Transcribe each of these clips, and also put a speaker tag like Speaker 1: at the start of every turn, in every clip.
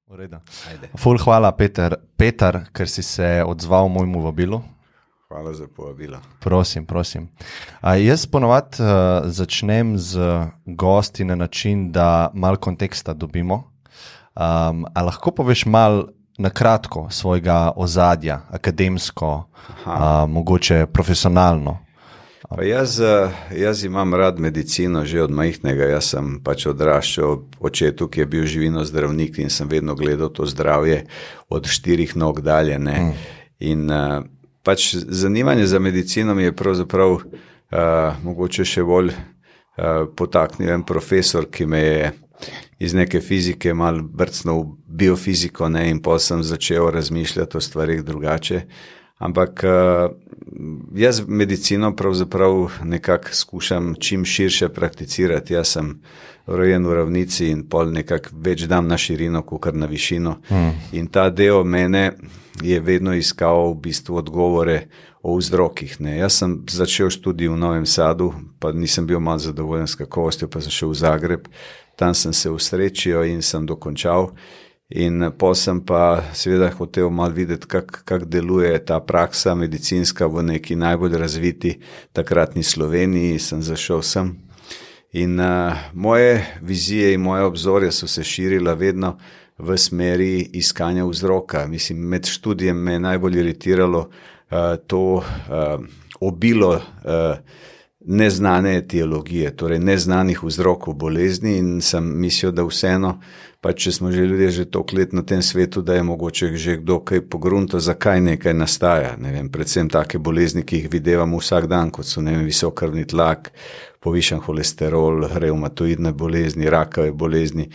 Speaker 1: V redu.
Speaker 2: Ajde.
Speaker 1: Ful hvala, Peter, ker si se odzval mojemu vabilu.
Speaker 2: Hvala za povabilo.
Speaker 1: Prosim. Jaz ponovadi začnem z gosti na način, da malo konteksta dobimo. A lahko poveš malo na kratko svojega ozadja, akademsko, mogoče profesionalno?
Speaker 2: Pa jaz imam rad medicino že od majhnega. Jaz sem pač odraščal očetu, ki je bil živinozdravnik in sem vedno gledal to zdravje od 4 nog dalje. In pač zanimanje za medicino mi je pravzaprav mogoče še bolj potaknil en profesor, ki me je iz neke fizike malo brcnil v biofiziko, in potem sem začel razmišljati o stvarih drugače. Ampak jaz medicino pravzaprav nekako skušam čim širše prakticirati. Jaz sem rojen v ravnici in pol nekako več dam na širino, kakor na višino. In ta del mene je vedno iskal v bistvu odgovore o vzrokih. Jaz sem začel študij v Novem Sadu, pa nisem bil malo zadovoljen s kakovostjo, pa sem šel v Zagreb. Tam sem se usrečil in sem dokončal. In potem sem pa seveda hotel malo videti, kako deluje ta praksa medicinska v neki najbolj razviti takratni Sloveniji. Sem zašel sem in moje vizije in moje obzorje so se širila vedno v smeri iskanja vzroka. Mislim, med študijem me je najbolj iritiralo to obilo neznane etiologije, torej neznanih vzrokov bolezni, in sem mislil, da vseeno, pa če smo že ljudje že toliko let na tem svetu, da je mogoče že kdo kaj pogrunto, zakaj nekaj nastaja. Ne vem, predvsem take bolezni, ki jih videvamo vsak dan, kot so visok krvni tlak, povišan holesterol, revmatoidne bolezni, rakave bolezni.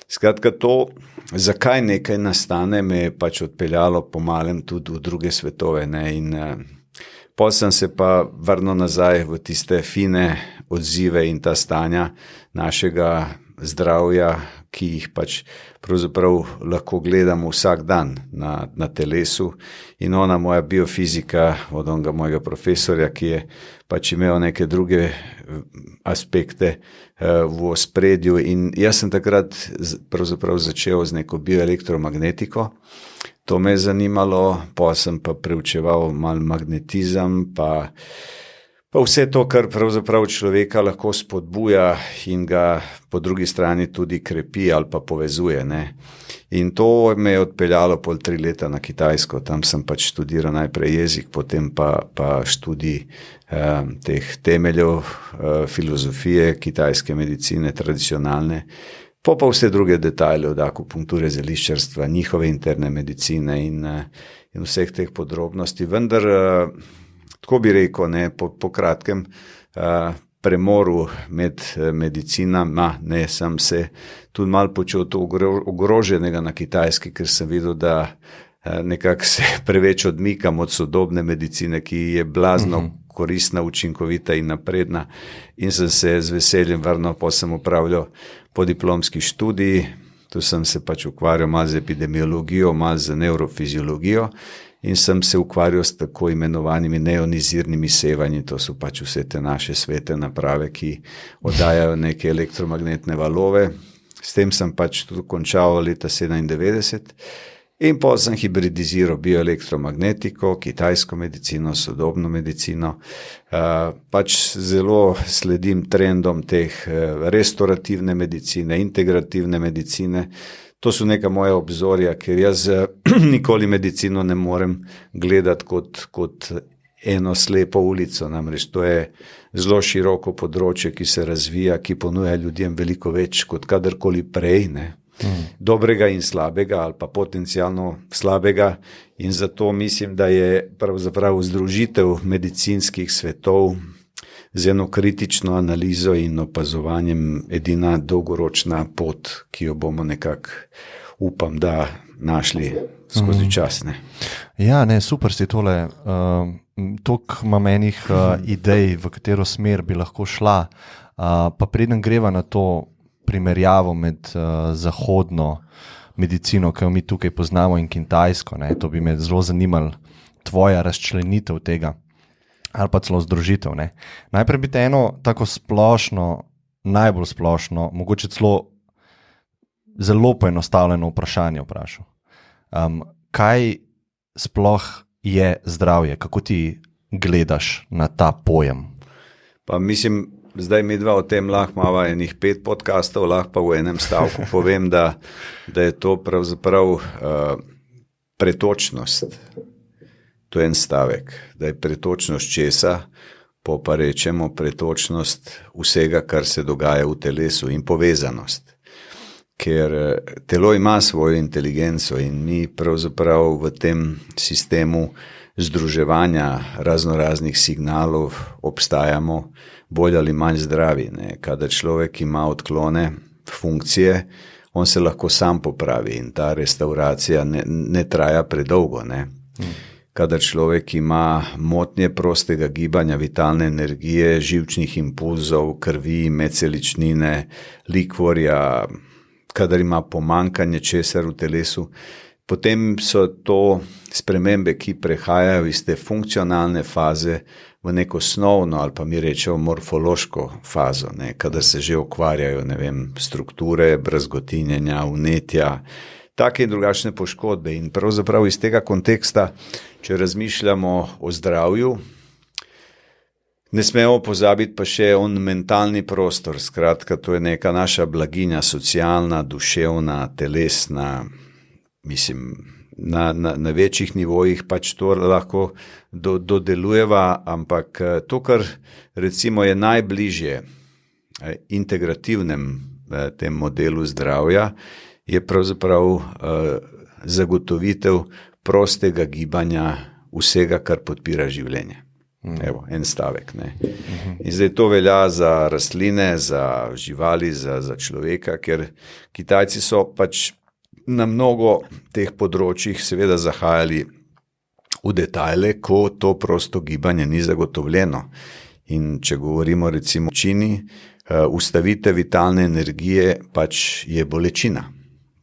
Speaker 2: Skratka, to, zakaj nekaj nastane, me je pač odpeljalo po malem tudi v druge svetove. In potem sem se pa vrnil nazaj v tiste fine odzive in ta stanja našega zdravja, ki jih pač pravzaprav lahko gledamo vsak dan na telesu. In ona moja biofizika od onega mojega profesorja, ki je pač imel neke druge aspekte v ospredju. In jaz sem takrat pravzaprav začel z neko bioelektromagnetiko. To me je zanimalo, pa sem pa preučeval malo magnetizem, pa vse to, kar pravzaprav človeka lahko spodbuja in ga po drugi strani tudi krepi ali pa povezuje. In to me je odpeljalo pol 3 leta na Kitajsko. Tam sem pač študiral najprej jezik, potem pa študij teh temeljev filozofije kitajske medicine, tradicionalne, pa vse druge detajle od akupunkture, zeliščarstva, njihove interne medicine in vseh teh podrobnosti. Vendar, tako bi rekel, po kratkem premoru med medicinama, sem se tudi malo počutil ogroženega na Kitajski, ker sem videl, da nekako se preveč odmikam od sodobne medicine, ki je blazno koristna, učinkovita in napredna, in sem se z veseljem vrnil, pa sem opravljal podiplomski študij. Tu sem se pač ukvarjal malo z epidemiologijo, malo z nevrofiziologijo in sem se ukvarjal s tako imenovanimi neionizirnimi sevanji. To so pač vse te naše svete naprave, ki oddajajo neke elektromagnetne valove. S tem sem pač tudi končal leta 1997. In potem sem hibridiziral bioelektromagnetiko, kitajsko medicino, sodobno medicino. Pač zelo sledim trendom teh restaurativne medicine, integrativne medicine. To so neka moja obzorja, ker jaz nikoli medicino ne morem gledati kot eno slepo ulico. Namreč to je zelo široko področje, ki se razvija, ki ponuja ljudem veliko več kot kadarkoli prej, dobrega in slabega ali pa potencialno slabega, in zato mislim, da je pravzaprav združitev medicinskih svetov z eno kritično analizo in opazovanjem edina dolgoročna pot, ki jo bomo nekako, upam, da našli skozi čas.
Speaker 1: Ja, super si tole. Toliko imam enih idej, v katero smer bi lahko šla, pa preden greva na to primerjavo med zahodno medicino, ki jo mi tukaj poznamo, in kitajsko. To bi me zelo zanimalo, tvoja razčlenitev tega ali pa celo združitev. Najprej bi te eno tako splošno, najbolj splošno, mogoče celo zelo poenostavljeno vprašanje vprašal. Kaj sploh je zdravje? Kako ti gledaš na ta pojem?
Speaker 2: Pa mislim, zdaj mi dva o tem lahko imava enih 5 podcastov, lahko pa v enem stavku povem, da je to pravzaprav pretočnost. To je en stavek, da je pretočnost česa, pa rečemo pretočnost vsega, kar se dogaja v telesu in povezanost. Ker telo ima svojo inteligenco in mi pravzaprav v tem sistemu združevanja raznoraznih signalov obstajamo bolj ali manj zdravi. Ne? Kada človek ima odklone funkcije, on se lahko sam popravi in ta restauracija ne traja predolgo. Ne? Kada človek ima motnje prostega gibanja, vitalne energije, živčnih impulzov, krvi, medceličnine, likvorja, kadar ima pomanjkanje česar v telesu, potem so to spremembe, ki prehajajo iz te funkcionalne faze v neko osnovno ali pa mi rečemo morfološko fazo, ne, kadar se že ukvarjajo, ne vem, strukture, brazgotinjenja, vnetja, take in drugačne poškodbe. In pravzaprav iz tega konteksta, če razmišljamo o zdravju, ne smemo pozabiti pa še on mentalni prostor, skratka, to je neka naša blaginja, socialna, duševna, telesna, mislim, na večjih nivojih pač to lahko dodelujeva, ampak to, kar recimo je najbližje integrativnem tem modelu zdravja, je pravzaprav zagotovitev prostega gibanja vsega, kar podpira življenje. Evo, en stavek. Ne. In zdaj to velja za rastline, za živali, za človeka, ker Kitajci so pač na mnogo teh področjih seveda zahajali v detajle, ko to prosto gibanje ni zagotovljeno. In če govorimo recimo o Čini, ustavitev vitalne energije pač je bolečina.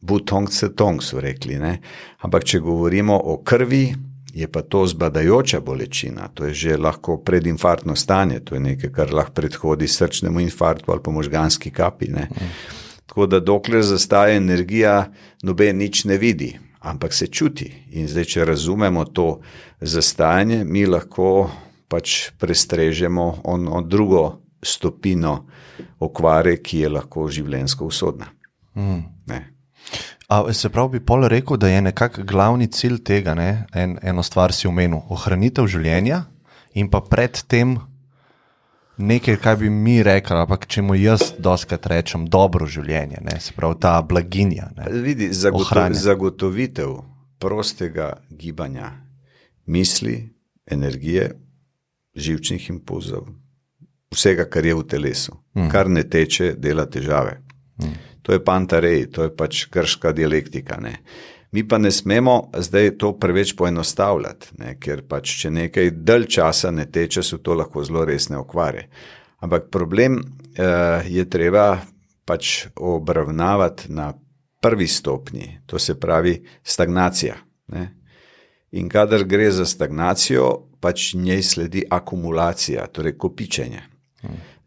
Speaker 2: Bu tong se tong so rekli, ne. Ampak če govorimo o krvi, je pa to zbadajoča bolečina, to je že lahko predinfarktno stanje, to je nekaj, kar lahko predhodi srčnemu infarktu ali pa možganski kapi. Ne. Tako da dokler zastaja energija, noben nič ne vidi, ampak se čuti. In zdaj, če razumemo to zastajanje, mi lahko pač prestrežemo drugo stopino okvare, ki je lahko življenjsko usodna. Ne.
Speaker 1: A se pravi, bi pol rekel, da je nekak glavni cilj tega, ne? Eno stvar si omenil, ohranitev življenja in pa pred tem nekaj, kaj bi mi rekli, ampak čemu jaz dostikrat rečem, dobro življenje, ne? Se pravi, ta blaginja. Ne?
Speaker 2: Vidi, zagotovitev prostega gibanja misli, energije, živčnih impulzov, vsega, kar je v telesu, kar ne teče, dela težave. To je pantarej, to je pač grška dialektika. Ne. Mi pa ne smemo zdaj to preveč poenostavljati, ne, ker pač če nekaj dalj časa ne teče, so to lahko zelo resne okvare. Ampak problem je treba pač obravnavati na prvi stopnji, to se pravi stagnacija. Ne. In kadar gre za stagnacijo, pač njej sledi akumulacija, torej kopičenje.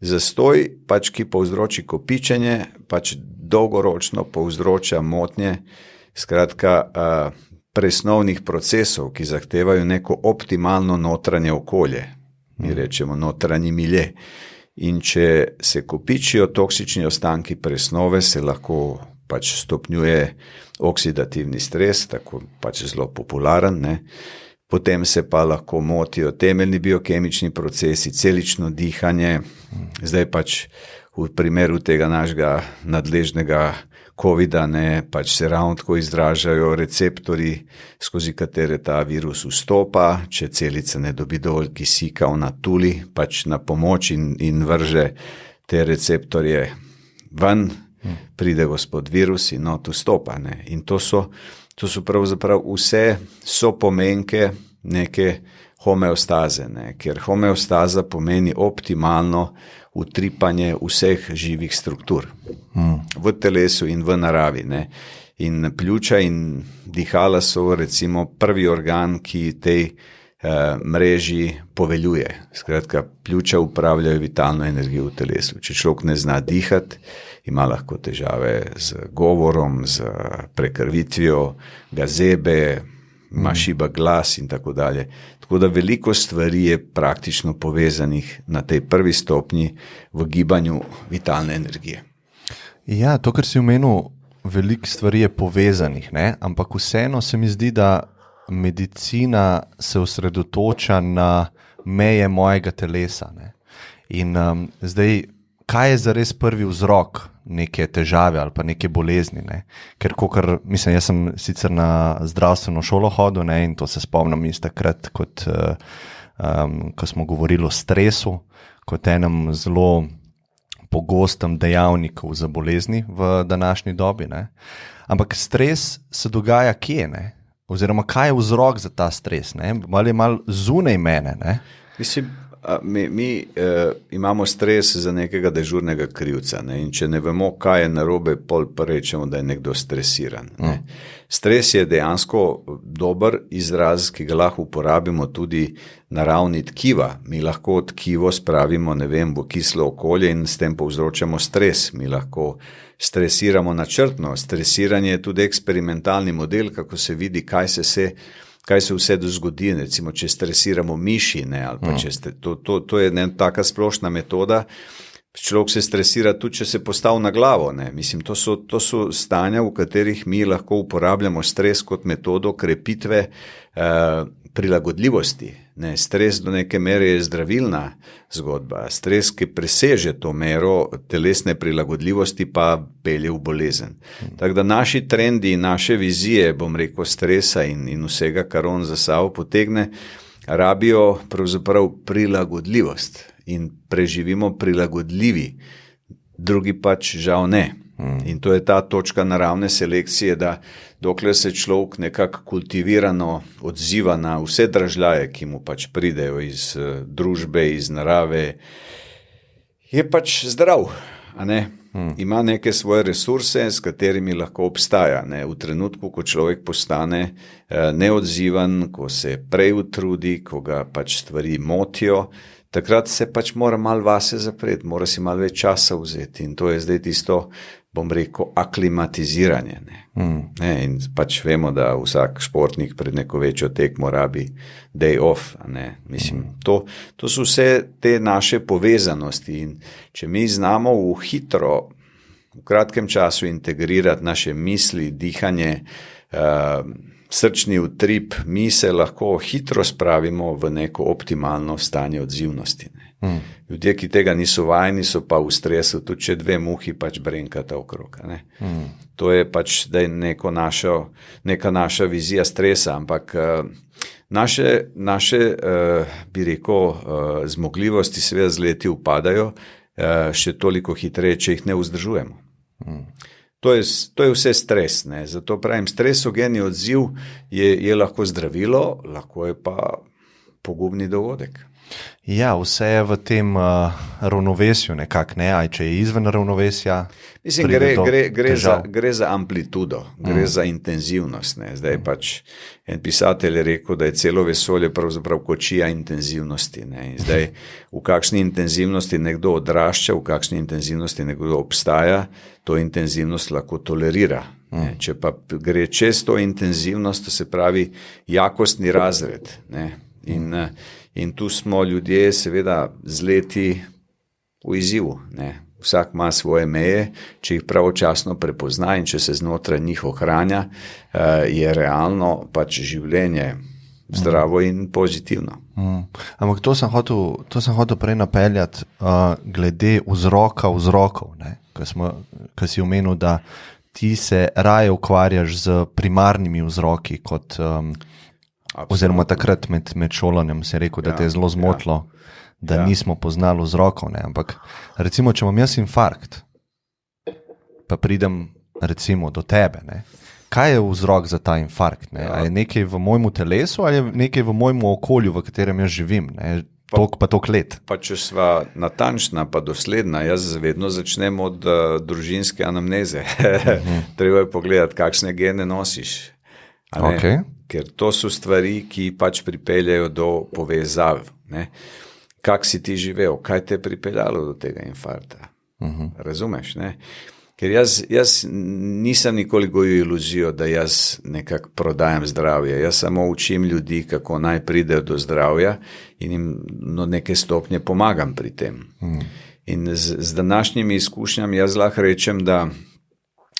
Speaker 2: Zastoj, pač, ki povzroči kopičenje, pač dolgoročno povzroča motnje, skratka presnovnih procesov, ki zahtevajo neko optimalno notranje okolje, mi rečemo notranji milje. In če se kopičijo toksični ostanki presnove, se lahko pač stopnjuje oksidativni stres, tako pač zelo popularen, ne. Potem se pa lahko motijo temeljni biokemični procesi, celično dihanje. Zdaj pač v primeru tega našega nadležnega covida, ne, pač se ravno tako izražajo receptori, skozi katere ta virus vstopa, če celica ne dobi dovolj kisika, ona tuli pač na pomoč in vrže te receptorje ven, pride gospod virus in not vstopa. Ne. In to so pravzaprav vse sopomenke neke homeostaze, ne? Ker homeostaza pomeni optimalno utripanje vseh živih struktur v telesu in v naravi. Ne? In pljuča in dihala so recimo prvi organ, ki tej mreži poveljuje. Skratka, pljuča upravljajo vitalno energijo v telesu. Če človek ne zna dihati, ima lahko težave z govorom, z prekrvitvijo, ga zebe, ima šiba glas in tako dalje. Tako da veliko stvari je praktično povezanih na tej prvi stopnji v gibanju vitalne energije.
Speaker 1: Ja, to, kar si omenil, veliko stvari je povezanih, ne? Ampak vseeno se mi zdi, da medicina se osredotoča na meje mojega telesa. Ne? In zdaj, kaj je zares prvi vzrok neke težave ali pa neke bolezni? Ne? Ker mislim, jaz sem sicer na zdravstveno šolo hodil, ne? In to se spomnim iz takrat, ko smo govorili o stresu, kot enem zelo pogostem dejavniku za bolezni v današnji dobi. Ne? Ampak stres se dogaja kje, ne? Oziroma, kaj je vzrok za ta stres? Ali je malo zunaj mene? Ne?
Speaker 2: Mislim, mi imamo stres za nekega dežurnega krivca, ne? In če ne vemo, kaj je narobe, pol pa rečemo, da je nekdo stresiran. Ne? Stres je dejansko dober izraz, ki ga lahko uporabimo tudi na ravni tkiva. Mi lahko tkivo spravimo, v kislo okolje in s tem povzročamo stres. Mi lahko stresiramo načrtno. Stresiranje je tudi eksperimentalni model, kako se vidi, kaj se vse zgodi. Recimo, če stresiramo miši, ne, ali pa to je ena taka splošna metoda. Človek se stresira tudi, če se postavi na glavo. Ne. Mislim, to so stanja, v katerih mi lahko uporabljamo stres kot metodo krepitve prilagodljivosti. Ne. Stres do neke mere je zdravilna zgodba. Stres, ki preseže to mero telesne prilagodljivosti, pa pelje v bolezen. Tako da naši trendi in naše vizije, stresa in vsega, kar on za sabo potegne, rabijo pravzaprav prilagodljivost. In preživimo prilagodljivi, drugi pač žal ne. In to je ta točka naravne selekcije, da dokler se človek nekako kultivirano odziva na vse dražljaje, ki mu pač pridejo iz družbe, iz narave, je pač zdrav, a ne? Ima neke svoje resurse, s katerimi lahko obstaja. Ne? V trenutku, ko človek postane neodzivan, ko se prej utrudi, ko ga pač stvari motijo, takrat se pač mora malo vase zapreti, mora si malo več časa vzeti in to je zdaj tisto, aklimatiziranje. Ne, in pač vemo, da vsak športnik pred neko večjo tekmo rabi day off. Ne. Mislim, to so vse te naše povezanosti in če mi znamo v kratkem času integrirati naše misli, dihanje, srčni utrip, mi se lahko hitro spravimo v neko optimalno stanje odzivnosti. Ne. Ljudje, ki tega niso vajeni, so pa v stresu, tudi če dve muhi pač brenkata okrog. Ne. To je pač neka naša vizija stresa, ampak naše bi rekel, zmogljivosti seveda z leti upadajo, še toliko hitreje, če jih ne vzdržujemo. To je vse stres, ne. Zato pravim, stresogeni odziv je lahko zdravilo, lahko je pa pogubni dogodek.
Speaker 1: Ja, vse je v tem ravnovesju nekako, ne, aj če je izven ravnovesja.
Speaker 2: Mislim, gre za amplitudo, gre za intenzivnost. Ne. Zdaj pač en pisatelj je rekel, da je celo vesolje pravzaprav kočija intenzivnosti. Ne. In zdaj v kakšni intenzivnosti nekdo odrašča, v kakšni intenzivnosti nekdo obstaja, to intenzivnost lahko tolerira. Ne. Če pa gre čez to intenzivnost, to se pravi jakostni razred. Ne. In tu smo ljudje seveda z leti v izzivu. Ne. Vsak ima svoje meje, če jih pravočasno prepozna in če se znotraj njih ohranja, je realno pač življenje zdravo in pozitivno.
Speaker 1: Ampak to sem hotel prej napeljati glede vzrokov, ne. Ko si omenil, da ti se raje ukvarjaš z primarnimi vzroki kot oziroma takrat med šolanjem si rekel, da te je zelo zmotilo, da nismo poznali vzrokov. Ne? Ampak recimo, če imam jaz infarkt, pa pridem recimo do tebe, ne? Kaj je vzrok za ta infarkt? Ne? A je nekaj v mojemu telesu ali je nekaj v mojemu okolju, v katerem jaz živim? Ne? Toliko let.
Speaker 2: Pa če sva natančna pa dosledna, jaz vedno začnem od družinske anamneze. Treba je pogledati, kakšne gene nosiš.
Speaker 1: Okay.
Speaker 2: Ker to so stvari, ki pač pripeljajo do povezav. Kak si ti živel, kaj te je pripeljalo do tega infarkta? Razumeš, ne? Ker jaz nisem nikoli gojil iluzijo, da jaz nekako prodajam zdravje. Jaz samo učim ljudi, kako naj pridejo do zdravja in jim do neke stopnje pomagam pri tem. In z današnjimi izkušnjami jaz lahko rečem, da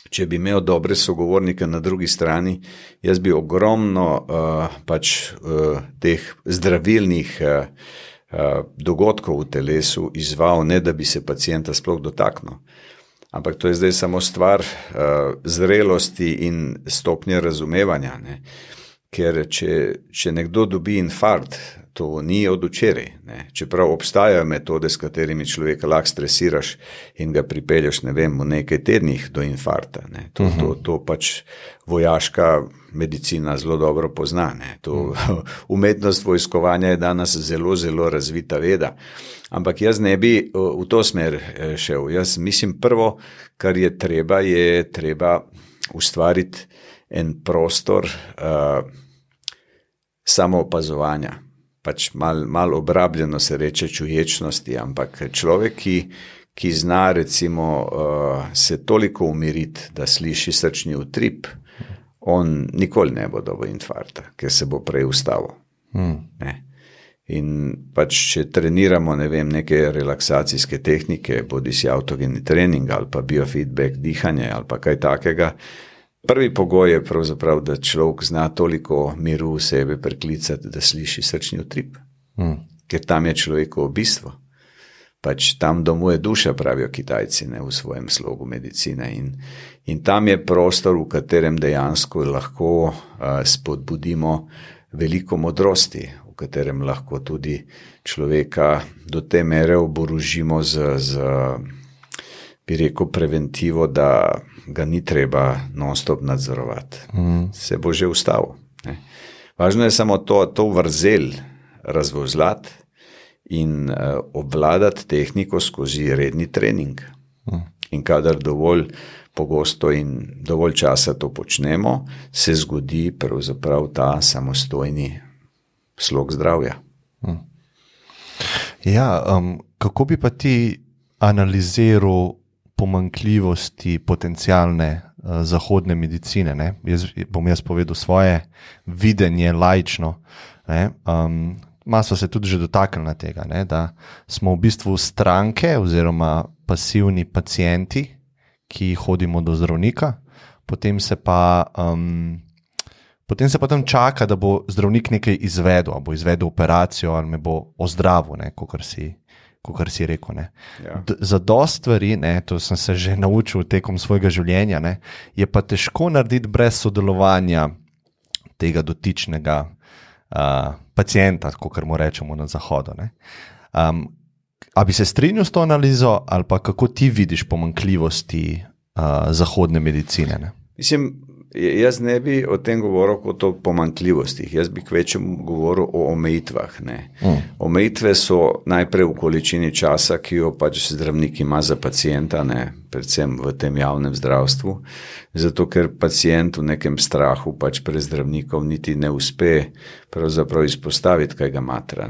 Speaker 2: če bi imel dobre sogovornike na drugi strani, jaz bi ogromno teh zdravilnih dogodkov v telesu izval, ne da bi se pacienta sploh dotaknil. Ampak to je zdaj samo stvar zrelosti in stopnje razumevanja. Ne? Ker če nekdo dobi infarkt, to ni od včeraj. Čeprav obstajajo metode, s katerimi človeka lahko stresiraš in ga pripelješ, v nekaj tednih do infarkta. To pač vojaška medicina zelo dobro pozna. Umetnost vojskovanja je danes zelo, zelo razvita veda. Ampak jaz ne bi v to smer šel. Jaz mislim, prvo, kar je treba ustvariti en prostor samoopazovanja. Pač mal obrabljeno se reče čuječnosti, ampak človek, ki zna recimo se toliko umiriti, da sliši srčni utrip, on nikoli ne bo dobil infarkta, ker se bo prej ustavil. In pač, če treniramo, neke relaksacijske tehnike, bodisi autogeni trening ali pa biofeedback dihanje ali pa kaj takega, prvi pogoj je pravzaprav, da človek zna toliko miru v sebe preklicati, da sliši srčni utrip. Ker tam je človekovo bistvo. Pač tam domuje duša, pravijo Kitajci, v svojem slogu medicine. In tam je prostor, v katerem dejansko lahko spodbudimo veliko modrosti, v katerem lahko tudi človeka do te mere oborožimo z bi rekel, preventivo, da ga ni treba non-stop nadzorovati. Se bo že ustavil. Važno je samo to vrzel razvozlati in obvladati tehniko skozi redni trening. In kadar dovolj pogosto in dovolj časa to počnemo, se zgodi pravzaprav ta samostojni slog zdravja.
Speaker 1: Ja, kako bi pa ti analiziral pomanjkljivosti potencialne zahodne medicine? Ne? Bom jaz povedal svoje videnje laično. Malo so se tudi že dotaknili tega, ne? Da smo v bistvu stranke oziroma pasivni pacienti, ki hodimo do zdravnika, potem se pa tam čaka, da bo zdravnik nekaj izvedel, ali bo izvedel operacijo, ali me bo ozdravil, kakor si rekel. Ja. Za dosti stvari, to sem se že naučil tekom svojega življenja, je pa težko narediti brez sodelovanja tega dotičnega pacienta, kakor mu rečemo na zahodu. A bi se strinjal s to analizo, ali pa kako ti vidiš pomanjkljivosti zahodne medicine? Ne?
Speaker 2: Mislim, jaz ne bi o tem govoril kot o pomanjkljivostih, jaz bi kvečem govoril o omejitvah. Omejitve so najprej v količini časa, ki jo pač zdravnik ima za pacienta, predvsem v tem javnem zdravstvu, zato ker pacient v nekem strahu pač pred zdravnikom niti ne uspe pravzaprav izpostaviti, kaj ga matra.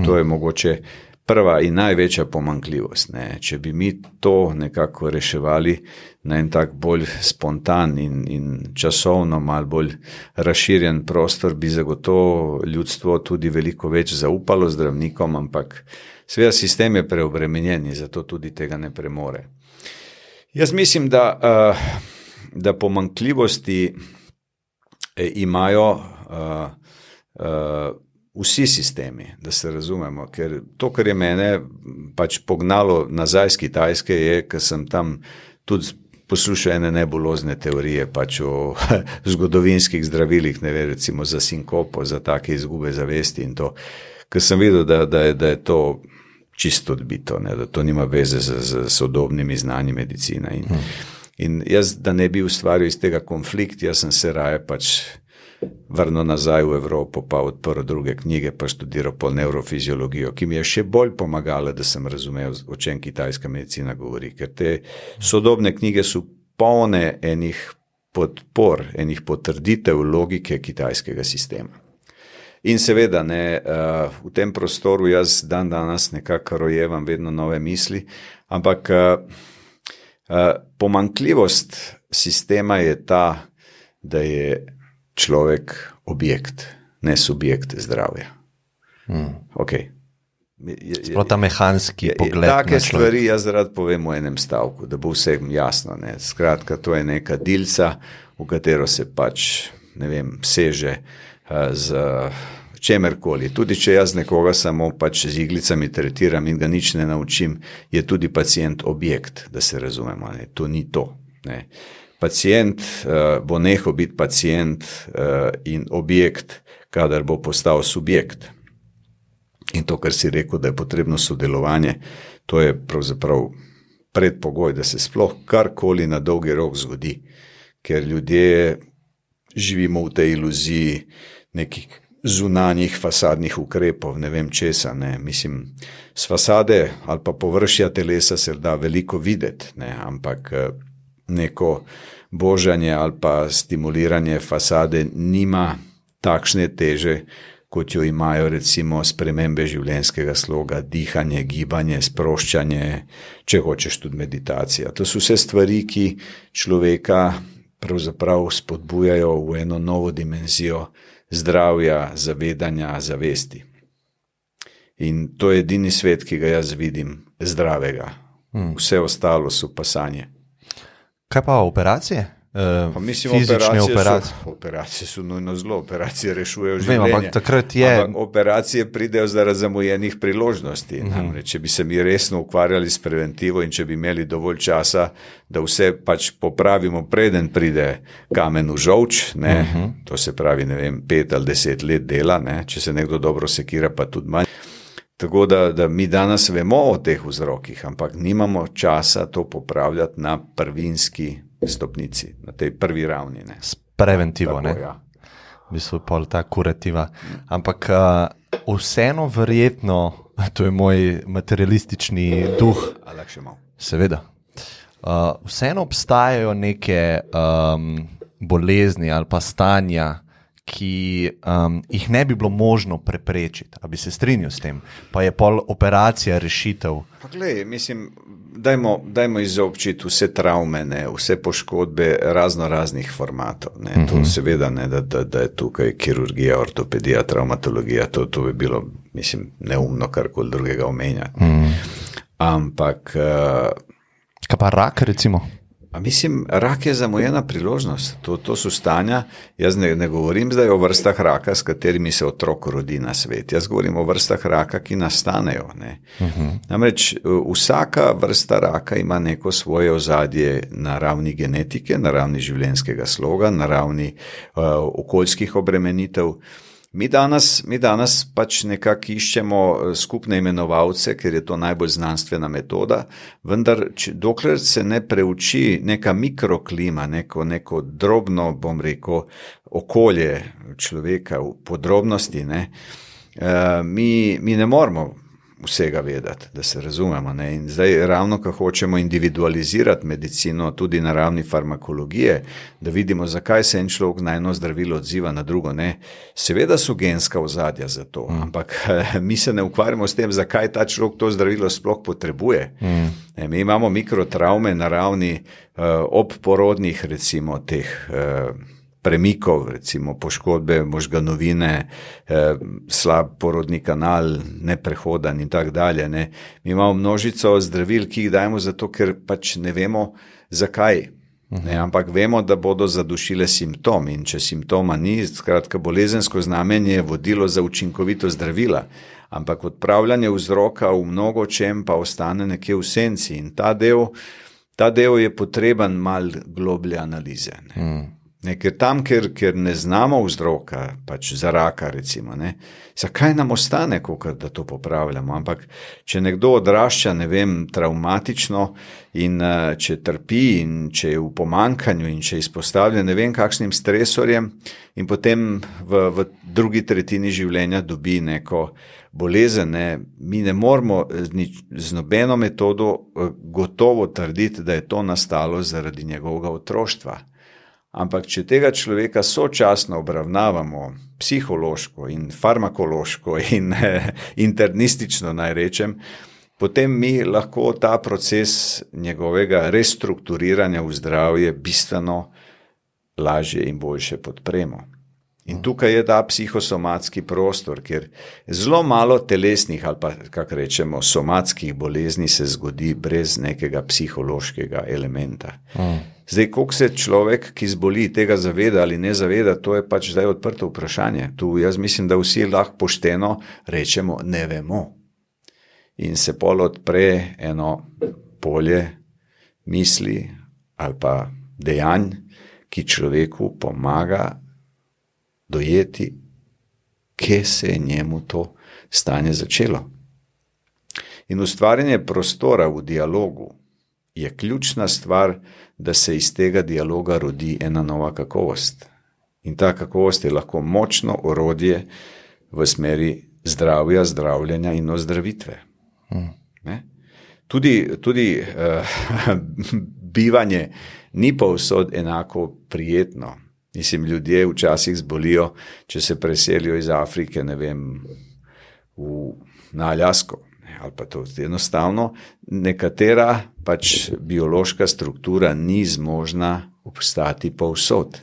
Speaker 2: To je mogoče prva in največja pomanjkljivost. Če bi mi to nekako reševali na en tak bolj spontan in časovno malo bolj razširjen prostor, bi zagotovo ljudstvo tudi veliko več zaupalo zdravnikom, ampak seveda sistem je preobremenjen in zato tudi tega ne premore. Jaz mislim, da pomanjkljivosti imajo vsi sistemi, da se razumemo, ker to, kar je mene pač pognalo nazaj z Kitajske, je, ker sem tam tudi poslušal ene nebulozne teorije pač o zgodovinskih zdravilih, recimo za sinkopo, za take izgube zavesti in to, ker sem videl, da je to čisto odbito, da to nima veze z sodobnimi znanji medicina. In jaz, da ne bi ustvaril iz tega konflikt, jaz sem se raje pač vrnil nazaj v Evropo, pa odprl druge knjige, pa študiral po nevrofiziologijo, ki mi je še bolj pomagala, da sem razumel, o čem kitajska medicina govori, ker te sodobne knjige so polne enih podpor, enih potrditev logike kitajskega sistema. In seveda, v tem prostoru jaz danes nekako rojevam vedno nove misli, ampak pomanjkljivost sistema je ta, da je človek objekt, ne subjekt zdravja. Okay.
Speaker 1: Sploh ta mehanski pogled.
Speaker 2: Take stvari jaz rad povem v enem stavku, da bo vsem jasno. Skratka, to je neka dilca, v katero se pač, seže z čemerkoli. Tudi če jaz nekoga samo pač z iglicami tretiram in ga nič ne naučim, je tudi pacient objekt, da se razumemo. To ni to. Pacient bo nehal biti pacient in objekt, kadar bo postal subjekt. In to, kar si rekel, da je potrebno sodelovanje, to je pravzaprav predpogoj, da se sploh karkoli na dolgi rok zgodi, ker ljudje živimo v tej iluziji nekih zunanjih fasadnih ukrepov, ne vem česa. Mislim, s fasade ali pa površja telesa se da veliko videti, ampak neko božanje ali pa stimuliranje fasade nima takšne teže, kot jo imajo recimo spremembe življenjskega sloga, dihanje, gibanje, sproščanje, če hočeš tudi meditacija. To so vse stvari, ki človeka pravzaprav spodbujajo v eno novo dimenzijo zdravja, zavedanja, zavesti. In to je edini svet, ki ga jaz vidim zdravega. Vse ostalo so pa sanje.
Speaker 1: Kaj pa operacije? Fizične
Speaker 2: operacije so nujno zlo, operacije rešujejo
Speaker 1: življenje.
Speaker 2: Vem,
Speaker 1: ampak takrat je...
Speaker 2: Ampak operacije pridejo zaradi zamujenih priložnosti. Namreč, če bi se mi resno ukvarjali s preventivo in če bi imeli dovolj časa, da vse pač popravimo, preden pride kamen v žolč, to se pravi, 5 ali 10 let dela, če se nekdo dobro sekira, pa tudi manj. Tako da mi danes vemo o teh vzrokih, ampak nimamo časa to popravljati na prvinski stopnici, na tej prvi ravni.
Speaker 1: S preventivo,
Speaker 2: tako, ja.
Speaker 1: V bistvu pol ta kurativa. Ampak vseeno verjetno, to je moj materialistični duh, seveda, vseeno obstajajo neke bolezni ali pa stanja, ki jih ne bi bilo možno preprečiti, a bi se strinjal s tem, pa je pol operacija rešitev.
Speaker 2: Pa glej, mislim, dajmo izobčiti vse travme, vse poškodbe raznih formatov. To seveda ne, da je tukaj kirurgija, ortopedija, traumatologija, to bi bilo, mislim, neumno karkoli drugega omenjati. Ampak...
Speaker 1: Kaj pa rak, recimo?
Speaker 2: Mislim, rak je zamujena priložnost. To so stanja. Jaz ne govorim zdaj o vrstah raka, s katerimi se otrok rodi na svet. Jaz govorim o vrstah raka, ki nastanejo. Namreč vsaka vrsta raka ima neko svoje ozadje na ravni genetike, na ravni življenjskega sloga, na ravni okoljskih obremenitev. Mi danes pač nekako iščemo skupne imenovalce, ker je to najbolj znanstvena metoda, vendar dokler se ne preuči neka mikroklima, neko drobno, bom rekel, okolje človeka v podrobnosti, mi ne moramo vsega vedeti, da se razumemo. In zdaj ravno, ko hočemo individualizirati medicino tudi na ravni farmakologije, da vidimo, zakaj se en človek na eno zdravilo odziva, na drugo ne. Seveda so genska ozadja za to, ampak mi se ne ukvarjamo s tem, zakaj ta človek to zdravilo sploh potrebuje. Mi imamo mikrotravme na ravni obporodnih, recimo, teh premikov, recimo poškodbe možganovine, slab porodni kanal, neprehodan in tak dalje. Mi imamo množico zdravil, ki jih dajemo zato, ker pač ne vemo, zakaj. Ampak vemo, da bodo zadušile simptom in če simptoma ni, skratka bolezensko znamenje je vodilo za učinkovito zdravila, ampak odpravljanje vzroka v mnogo čem pa ostane nekje v senci in ta del je potreben mal globlje analize. Ker tam, ker ne znamo vzroka, pač za raka recimo, zakaj nam ostane, kakor da to popravljamo, ampak če nekdo odrašča, travmatično in če trpi in če je v pomanjkanju in če je izpostavljen kakšnim stresorjem in potem v drugi tretjini življenja dobi neko bolezen, mi ne moramo z nobeno metodo gotovo trditi, da je to nastalo zaradi njegovega otroštva. ampak če tega človeka sočasno obravnavamo psihološko in farmakološko in internistično, naj rečem, potem mi lahko ta proces njegovega restrukturiranja v zdravje bistveno lažje in boljše podpremo. In tukaj je ta psihosomatski prostor, kjer zelo malo telesnih ali pa, kako rečemo, somatskih bolezni se zgodi brez nekega psihološkega elementa. Zdaj, koliko se človek, ki zboli, tega zaveda ali ne zaveda, to je pač zdaj odprto vprašanje. Tu jaz mislim, da vsi lahko pošteno rečemo, ne vemo. In se pol odpre eno polje misli ali pa dejanj, ki človeku pomaga dojeti, kje se je njemu to stanje začelo. In ustvarjanje prostora v dialogu je ključna stvar, da se iz tega dialoga rodi ena nova kakovost. In ta kakovost je lahko močno orodje v smeri zdravja, zdravljenja in ozdravitve. Ne? Tudi bivanje ni povsod enako prijetno. Mislim, ljudje včasih zbolijo, če se preselijo iz Afrike, ne vem, na Aljasko. Ali pa to enostavno, nekatera pač biološka struktura ni zmožna obstati povsod.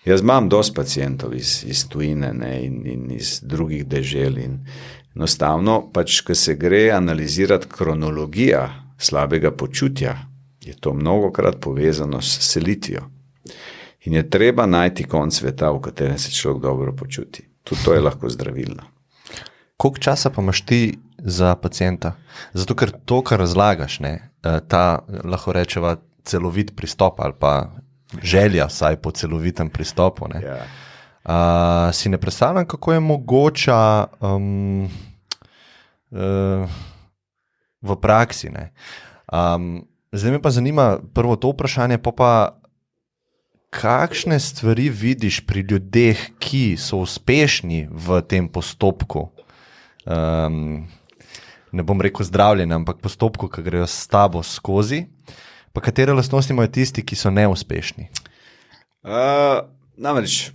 Speaker 2: Jaz imam dosti pacientov iz tujine, ne, in iz drugih dežel in enostavno, pač, ko se gre analizirati kronologija slabega počutja, je to mnogokrat povezano s selitvijo. In je treba najti konc sveta, v katerem se človek dobro počuti. Tudi to je lahko zdravilno.
Speaker 1: Koliko časa pa imaš ti za pacienta? Zato, ker to, kar razlagaš, ne, ta, lahko rečeva, celovit pristop ali pa želja vsaj po celovitem pristopu, ne, si ne predstavljam, kako je mogoča v praksi. Ne. Zdaj me pa zanima prvo to vprašanje, pa kakšne stvari vidiš pri ljudeh, ki so uspešni v tem postopku, ne bom rekel zdravljenja, ampak postopku, ki grejo s tabo skozi, pa katere lastnosti imajo tisti, ki so neuspešni?
Speaker 2: Namreč,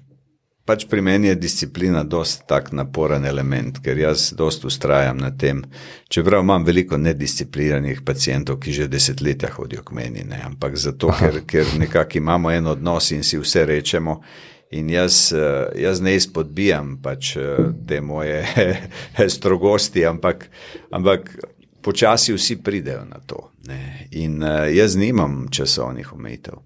Speaker 2: pač pri meni je disciplina dosti tak naporen element, ker jaz dosti ustrajam na tem, čeprav imam veliko nediscipliniranih pacientov, ki že desetletja hodijo k meni, ne, ampak zato, ker nekako imamo en odnos in si vse rečemo in jaz ne izpodbijam pač te moje strogosti, ampak počasi vsi pridejo na to, ne, in jaz nimam časovnih omejitev.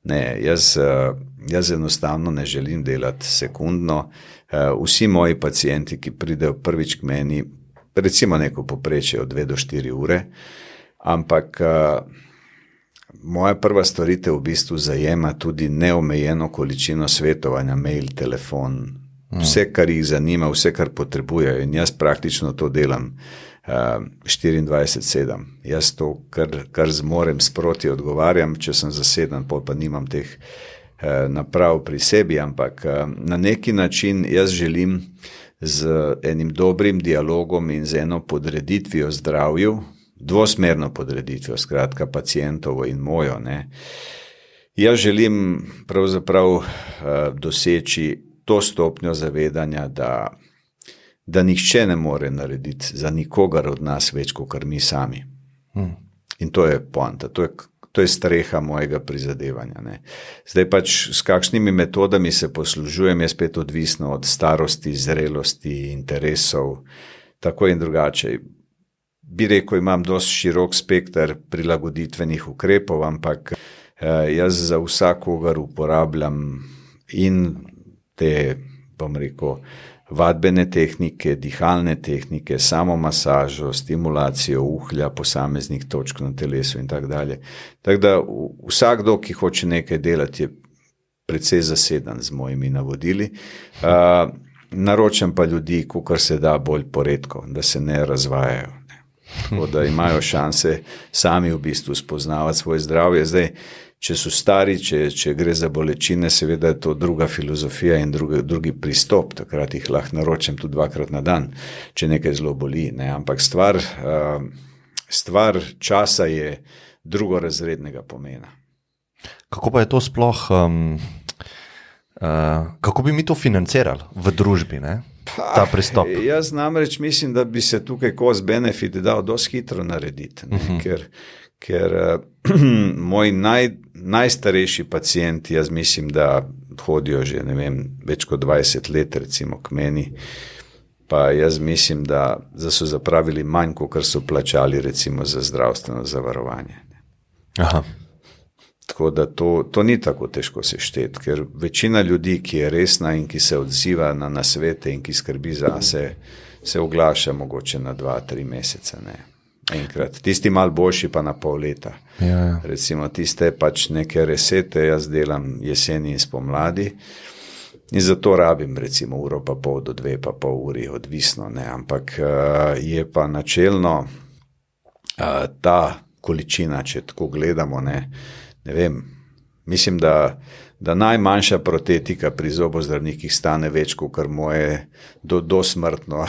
Speaker 2: Ne, jaz enostavno ne želim delati sekundno. Vsi moji pacienti, ki pridejo prvič k meni, recimo neko povprečje od 2 do 4 ure, ampak moja prva storitev v bistvu zajema tudi neomejeno količino svetovanja, mail, telefon, vse, kar jih zanima, vse, kar potrebujejo in jaz praktično to delam 24/7. Jaz to, kar zmorem sproti odgovarjam, če sem zaseden, pol pa nimam teh naprav pri sebi, ampak na neki način jaz želim z enim dobrim dialogom in z eno podreditvijo zdravju, dvosmerno podreditvijo, skratka pacientovo in mojo, ne. Jaz želim pravzaprav doseči to stopnjo zavedanja, da nihče ne more narediti za nikogar od nas več, kot mi sami. In to je poanta, to je streha mojega prizadevanja. Ne. Zdaj pač s kakšnimi metodami se poslužujem, je spet odvisno od starosti, zrelosti, interesov, tako in drugače. Bi rekel, imam dosti širok spekter prilagoditvenih ukrepov, ampak jaz za vsakogar uporabljam in te, bom rekel, vadbene tehnike, dihalne tehnike, samomasažo, stimulacijo uhlja posameznih točk na telesu in tako dalje. Tako da vsakdo, ki hoče nekaj delati, je precej zaseden z mojimi navodili. Naročam pa ljudi, kakor se da bolj poredko, da se ne razvajajo. Tako da imajo šanse sami v bistvu spoznavati svoje zdravje. Zdaj, če so stari, če gre za bolečine, seveda je to druga filozofija in drugi pristop, takrat jih lahko naročam tudi 2-krat na dan, če nekaj zelo boli, ne? Ampak stvar časa je drugorazrednega pomena.
Speaker 1: Kako pa je to sploh, kako bi mi to financirali v družbi, ne? Ta pristop?
Speaker 2: Jaz namreč mislim, da bi se tukaj cost benefit dal dosti hitro narediti, ker moj najstarejši pacijenti, jaz mislim, da hodijo že, ne vem, več kot 20 let recimo k meni, pa jaz mislim, da so zapravili manj, kot so plačali recimo za zdravstveno zavarovanje.
Speaker 1: Aha.
Speaker 2: Tako da to ni tako težko sešteti, ker večina ljudi, ki je resna in ki se odziva na nasvete in ki skrbi zase, se oglaša mogoče na 2-3 mesece, ne. Enkrat. Tisti mal boljši pa na pol leta.
Speaker 1: Ja.
Speaker 2: Recimo tiste pač neke resete, jaz delam jeseni in spomladi in zato rabim recimo 1,5 do 2,5 uri, odvisno, ne, ampak je pa načelno ta količina, če tako gledamo, ne vem, mislim, da najmanjša protetika pri zobozdravnikih stane več, kot kar moje dosmrtno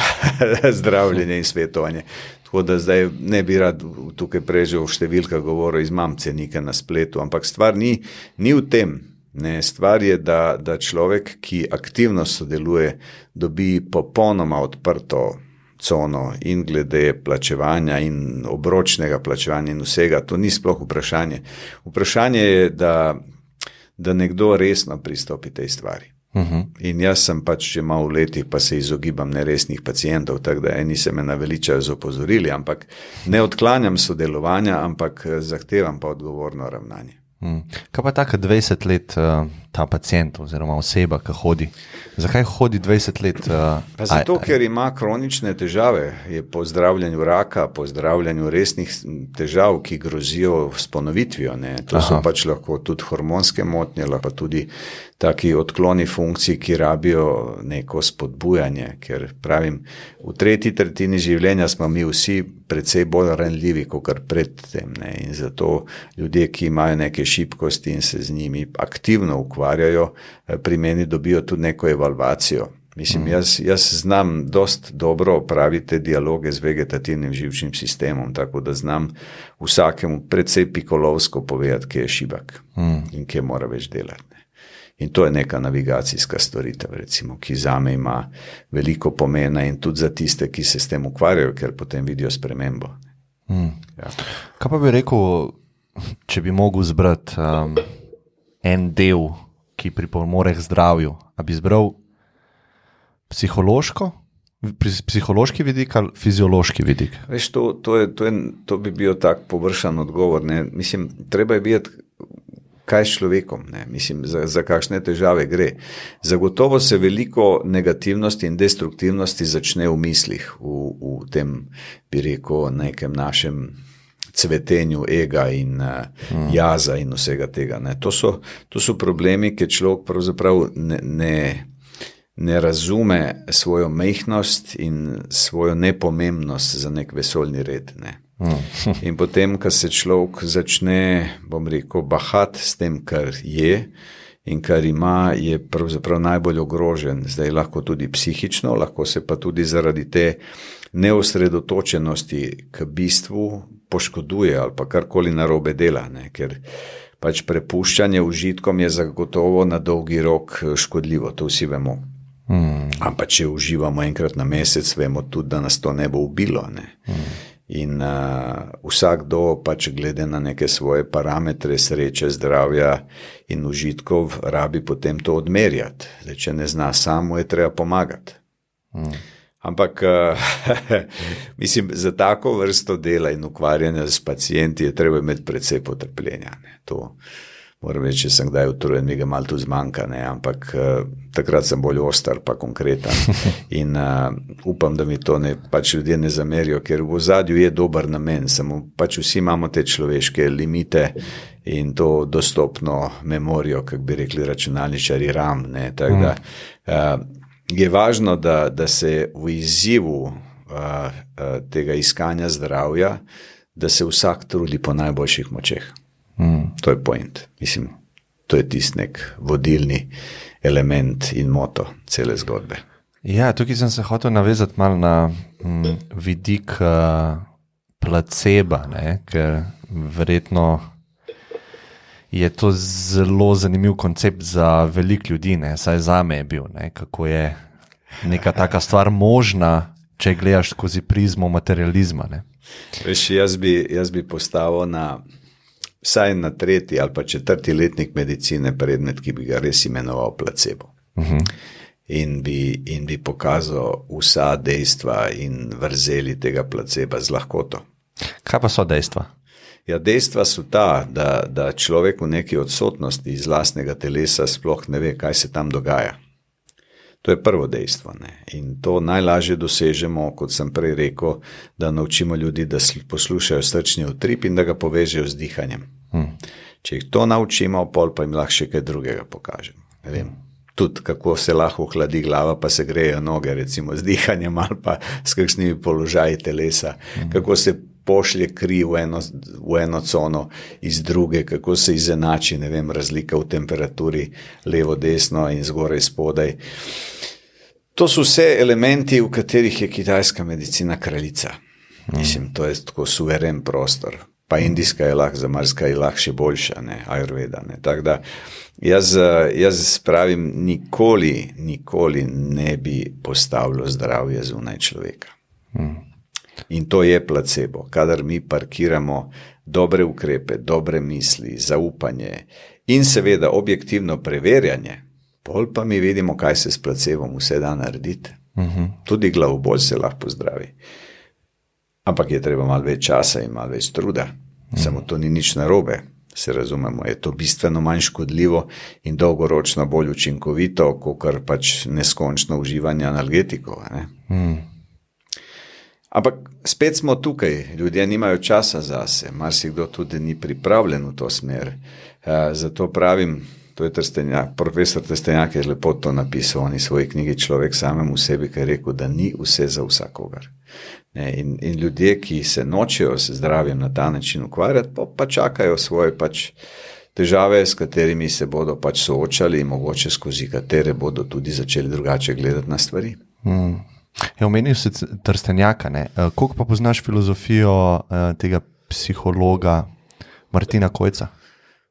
Speaker 2: zdravljenje in svetovanje. Tako da zdaj ne bi rad tukaj prežel v številkah govoril, imam cenike na spletu, ampak stvar ni v tem. Ne, stvar je, da človek, ki aktivno sodeluje, dobi popolnoma odprto cono in glede plačevanja in obročnega plačevanja in vsega, to ni sploh vprašanje. Vprašanje je, da nekdo resno pristopi tej stvari. In jaz sem pač že malo v letih, pa se izogibam neresnih pacijentov, tako da eni se me naveličajo z opozorili, ampak ne odklanjam sodelovanja, ampak zahtevam pa odgovorno ravnanje.
Speaker 1: Kaj pa tako 20 let ta pacient oziroma oseba, ki hodi? Zakaj hodi 20 let?
Speaker 2: Pa zato, ker ima kronične težave, je po zdravljenju raka, po zdravljenju resnih težav, ki grozijo s ponovitvijo. Ne. To so pač lahko tudi hormonske motnje, lahko tudi taki odkloni funkcij, ki rabijo neko spodbujanje, ker pravim, v tretji tretjini življenja smo mi vsi precej bolj ranljivi, kot kar predtem. Ne. In zato ljudje, ki imajo neke šibkosti in se z njimi aktivno ukvarjajo, pri meni dobijo tudi neko evalvacijo. Mislim, jaz znam dost dobro opraviti dialoge z vegetativnim živčnim sistemom, tako da znam vsakemu precej pikolovsko povedati, kje je šibak in kje mora več delati. In to je neka navigacijska storitev, recimo, ki zame ima veliko pomena in tudi za tiste, ki se s tem ukvarjajo, ker potem vidijo spremembo. Ja.
Speaker 1: Kaj pa bi rekel, če bi mogel zbrati en del, ki pripomore k zdravju, a bi zbral psihološki vidik ali fiziološki vidik?
Speaker 2: Veš, to bi bil tak površen odgovor. Ne? Mislim, treba je videti, kaj s človekom, ne? Mislim, za kakšne težave gre. Zagotovo se veliko negativnosti in destruktivnosti začne v mislih, v tem, bi rekel, nekem našem cvetenju ega in jaza in vsega tega. Ne? To so problemi, ki človek pravzaprav ne razume svojo majhnost in svojo nepomembnost za nek vesoljni red. Ne? In potem, ko se človek začne, bom rekel, bahati s tem, kar je in kar ima, je pravzaprav najbolj ogrožen. Zdaj lahko tudi psihično, lahko se pa tudi zaradi te neosredotočenosti k bistvu poškoduje ali pa karkoli narobe dela, ne? Ker pač prepuščanje užitkom je zagotovo na dolgi rok škodljivo, to vsi vemo. Ampak če uživamo enkrat na mesec, vemo tudi, da nas to ne bo ubilo. Ne? In vsakdo pač glede na neke svoje parametre sreče, zdravja in užitkov rabi potem to odmerjati. Zdaj, če ne zna samo, je treba pomagati. Ampak mislim, za tako vrsto dela in ukvarjanja s pacijenti je treba imeti precej potrpljenja. Ne? To moram reči, če sem kdaj utrujen, mi ga malo tu zmanjka, ne? Ampak takrat sem bolj ostar pa konkreten in upam, da mi to pač ljudje ne zamerijo, ker v ozadju je dober namen, samo pač vsi imamo te človeške limite in to dostopno memorijo, kako bi rekli računalničari RAM, ne? Tako da je važno, da se v izzivu tega iskanja zdravja, da se vsak trudi po najboljših močeh. To je point. Mislim, to je tisti nek vodilni element in moto cele zgodbe.
Speaker 1: Ja, tukaj sem se hotel navezati malo na vidik placeba, ne? Ker verjetno je to zelo zanimiv koncept za veliko ljudi, ne? Saj zame je bil, ne? Kako je neka taka stvar možna, če gledaš skozi prizmo materializma. Ne?
Speaker 2: Veš, jaz bi postavil vsaj na 3. ali pa 4. letnik medicine predmet, ki bi ga res imenoval placebo. In bi pokazal vsa dejstva in vrzeli tega placeba z lahkoto.
Speaker 1: Kaj pa so dejstva?
Speaker 2: Ja, dejstva so ta, da človek v neki odsotnosti iz lastnega telesa sploh ne ve, kaj se tam dogaja. To je prvo dejstvo. Ne? In to najlažje dosežemo, kot sem prej rekel, da naučimo ljudi, da poslušajo srčni utrip in da ga povežejo z dihanjem. Če jih to naučimo, pol pa jim lahko še kaj drugega pokažemo. Ne vem. Tudi kako se lahko ohladi glava, pa se grejo noge, recimo z dihanjem ali pa s kakšnimi položaji telesa, kako se pošlje kri v eno cono iz druge, kako se izenači, ne vem, razlika v temperaturi levo, desno in zgoraj, spodaj. To so vse elementi, v katerih je kitajska medicina kraljica. Mislim, to je tako suveren prostor. Pa indijska je lahko, za marsikaj je lahko še boljša, ne, ajurveda. Ne. Tako da jaz pravim, nikoli ne bi postavilo zdravje zunaj človeka. In to je placebo. Kadar mi parkiramo dobre ukrepe, dobre misli, zaupanje in seveda objektivno preverjanje, pol pa mi vidimo, kaj se s placebom vse da narediti. Tudi glavobol se lahko pozdravi. Ampak je treba malo več časa in malo več truda. Samo to ni nič narobe. Se razumemo, je to bistveno manj škodljivo in dolgoročno bolj učinkovito, kakor pač neskončno uživanje analgetikov. Ne? Ampak spet smo tukaj, ljudje nimajo časa zase, marsikdo tudi ni pripravljen v to smer. Zato pravim, to je profesor Trstenjak je lepo to napisal, on v svoji knjigi Človek samemu sebi, ki je rekel, da ni vse za vsakogar. In ljudje, ki se nočejo se zdravjem na ta način ukvarjati, pa čakajo svoje pač težave, s katerimi se bodo pač soočali in mogoče skozi katere bodo tudi začeli drugače gledati na stvari.
Speaker 1: Ja, omenil si Trstenjaka, ne? Koliko pa poznaš filozofijo tega psihologa Martina Kojca?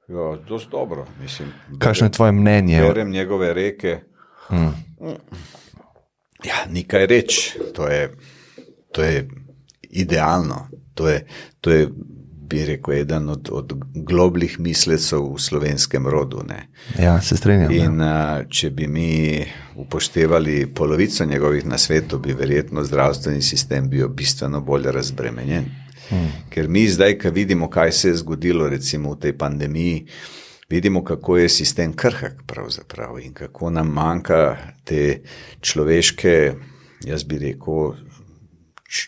Speaker 2: Ja, dosti dobro, mislim.
Speaker 1: Kakšno je tvoje mnenje?
Speaker 2: Berem njegove reke. Ja, nikaj reč. To je idealno. To je, bi rekel, eden od globlih mislecev v slovenskem rodu. Ne.
Speaker 1: Ja, se strinjam.
Speaker 2: In če bi mi upoštevali polovico njegovih nasvetov, bi verjetno zdravstveni sistem bil bistveno bolj razbremenjen. Ker mi zdaj, ko vidimo, kaj se je zgodilo recimo v tej pandemiji, vidimo, kako je sistem krhak pravzaprav in kako nam manjka te človeške, jaz bi rekel,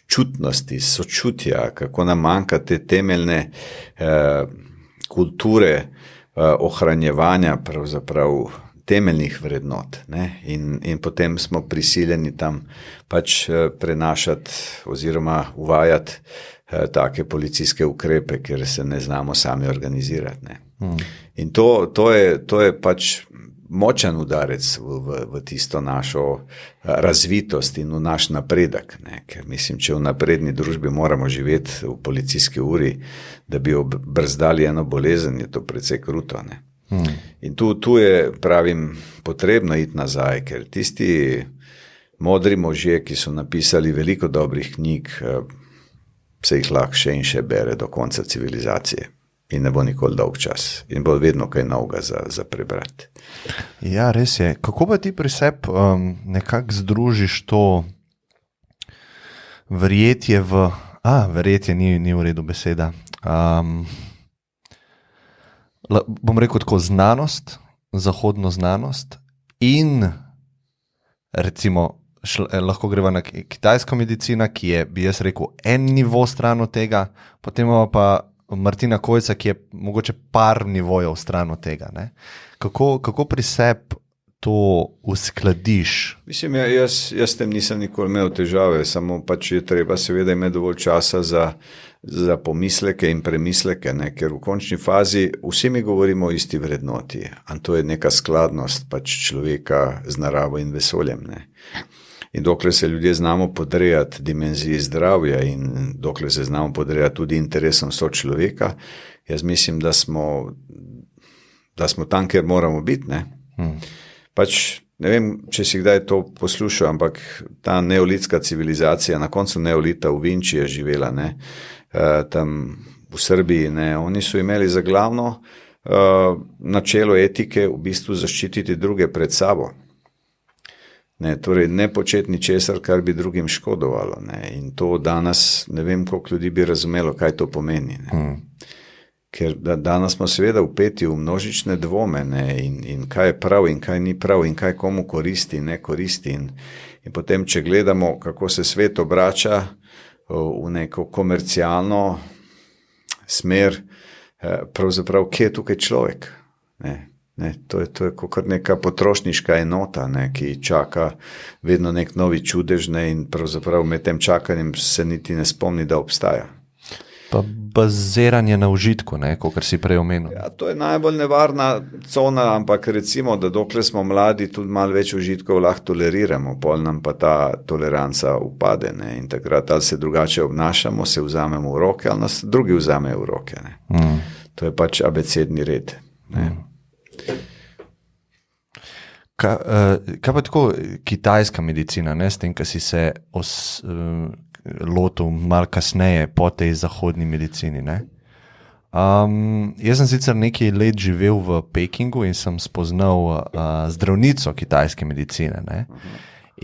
Speaker 2: čutnosti, sočutja, kako nam manjka te temeljne kulture ohranjevanja pravzaprav temeljnih vrednot. Ne? In potem smo prisiljeni tam pač prenašati oziroma uvajati take policijske ukrepe, ker se ne znamo sami organizirati. Ne? In to je pač močan udarec v tisto našo razvitost in v naš napredek. Ne? Ker mislim, če v napredni družbi moramo živeti v policijski uri, da bi brzdali eno bolezen, je to precej kruto. Ne? In tu je, pravim, potrebno iti nazaj, ker tisti modri možje, ki so napisali veliko dobrih knjig, se jih lahko še in še bere do konca civilizacije. In ne bo nikoli dolg čas. In bo vedno kaj novega za prebrati.
Speaker 1: Ja, res je. Kako pa ti pri sebi nekako združiš to verjetje v... verjetje ni v redu beseda. Bom rekel tako, znanost, zahodno znanost in recimo lahko greva na kitajsko medicina, ki je, bi jaz rekel, en nivo stran od tega, potem pa Martina Kojca, ki je mogoče par nivojev stran od tega. Ne? Kako pri sebi to uskladiš?
Speaker 2: Mislim, jaz tem nisem nikoli imel težave, samo pač je treba seveda imeti dovolj časa za pomisleke in premisleke, ne? Ker v končni fazi vsi mi govorimo o isti vrednoti, a to je neka skladnost pač človeka z naravo in vesoljem. Ne? In dokler se ljudje znamo podrejati dimenziji zdravja in dokler se znamo podrejati tudi interesom sočloveka, jaz mislim, da smo da smo tam, kjer moramo biti. Ne? Pač ne vem, če si kdaj to poslušal, ampak ta neolitska civilizacija, na koncu neolita v Vinči je živela, ne? Tam v Srbiji, ne? Oni so imeli za glavno načelo etike v bistvu zaščititi druge pred sabo. Ne, torej ne početi ničesar, kar bi drugim škodovalo. Ne? In to danes, ne vem, koliko ljudi bi razumelo, kaj to pomeni. Ne? Ker danes smo seveda vpeti v množične dvome, ne? In kaj je prav in kaj ni prav in kaj komu koristi in ne koristi. In potem, če gledamo, kako se svet obrača v neko komercialno smer, pravzaprav, kje je tukaj človek? Ne, to je kot neka potrošniška enota, ne, ki čaka vedno nek novi čudež, ne, in pravzaprav med tem čakanjem se niti ne spomni, da obstaja.
Speaker 1: Pa baziranje na užitku, kot si prej omenil.
Speaker 2: Ja, to je najbolj nevarna cona, ampak recimo, da dokler smo mladi, tudi malo več užitkov lahko toleriramo, pol nam pa ta toleranca upade, ne, in takrat ali se drugače obnašamo, se vzamemo v roke, ali nas drugi vzamejo v roke. Ne. To je pač abecedni red. Ne.
Speaker 1: Kaj pa tako kitajska medicina, ne, s tem, ki si se lotil malo kasneje po tej zahodni medicini, ne? Jaz sem sicer nekaj let živel v Pekingu in sem spoznal zdravnico kitajske medicine, ne?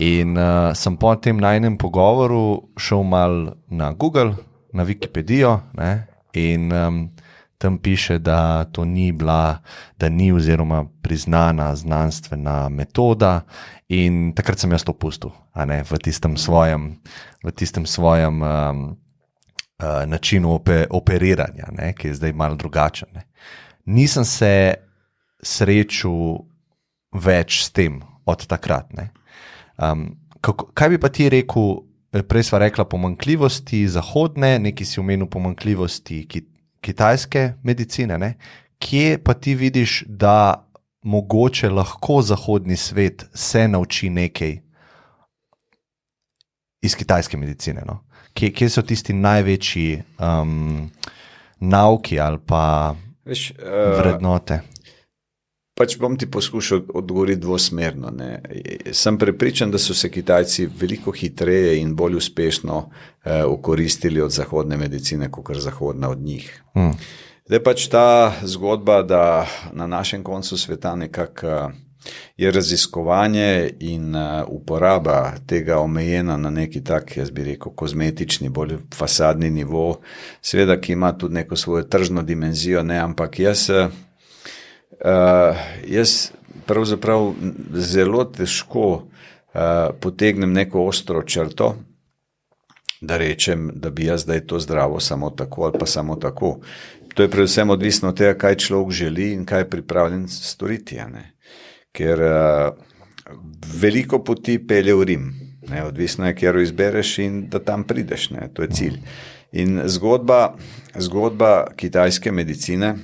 Speaker 1: In sem po tem najnem pogovoru šel mal na Google, na Wikipedijo, ne? In tam piše, da to ni oziroma priznana znanstvena metoda, in takrat sem jaz to pustil, v tistem svojem načinu operiranja, ne, ki je zdaj malo drugačen. Ne. Nisem se srečal več s tem od takrat. Ne. Kaj bi pa ti rekel, prej sva rekla pomanjkljivosti zahodne, neki si omenil pomanjkljivosti kitajske medicine, ne? Kje pa ti vidiš, da mogoče lahko zahodni svet se nauči nekaj iz kitajske medicine? No? Kje so tisti največji nauki ali pa vrednote?
Speaker 2: Pač bom ti poskušal odgovoriti dvosmerno. Ne. Sem prepričan, da so se Kitajci veliko hitreje in bolj uspešno okoristili od zahodne medicine, kot zahodna od njih. Zdaj pač ta zgodba, da na našem koncu sveta nekako je raziskovanje in uporaba tega omejena na neki tak, jaz bi rekel, kozmetični, bolj fasadni nivo, seveda, ki ima tudi neko svojo tržno dimenzijo, ne, ampak jaz pravzaprav zelo težko potegnem neko ostro črto, da rečem, da bi jaz zdaj to zdravo samo tako ali pa samo tako. To je predvsem odvisno od tega, kaj človek želi in kaj je pripravljen storiti. Ne? Ker veliko poti pelje v Rim. Ne? Odvisno je, kjer jo izbereš in da tam prideš. Ne? To je cilj. In zgodba kitajske medicine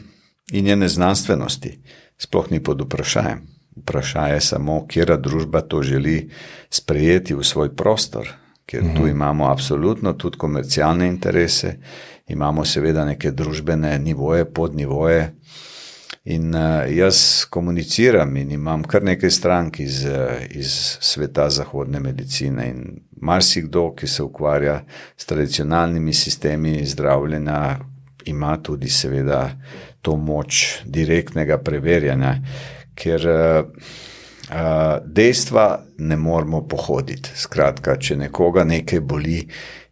Speaker 2: in njene znanstvenosti sploh ni pod vprašajem. Vprašanje je samo, katera družba to želi sprejeti v svoj prostor, ker tu imamo absolutno tudi komercialne interese, imamo seveda neke družbene nivoje, podnivoje in jaz komuniciram in imam kar nekaj strank iz sveta zahodne medicine in marsikdo, ki se ukvarja s tradicionalnimi sistemi zdravljenja, ima tudi seveda to moč direktnega preverjanja, ker dejstva ne moramo pohoditi. Skratka, če nekoga nekaj boli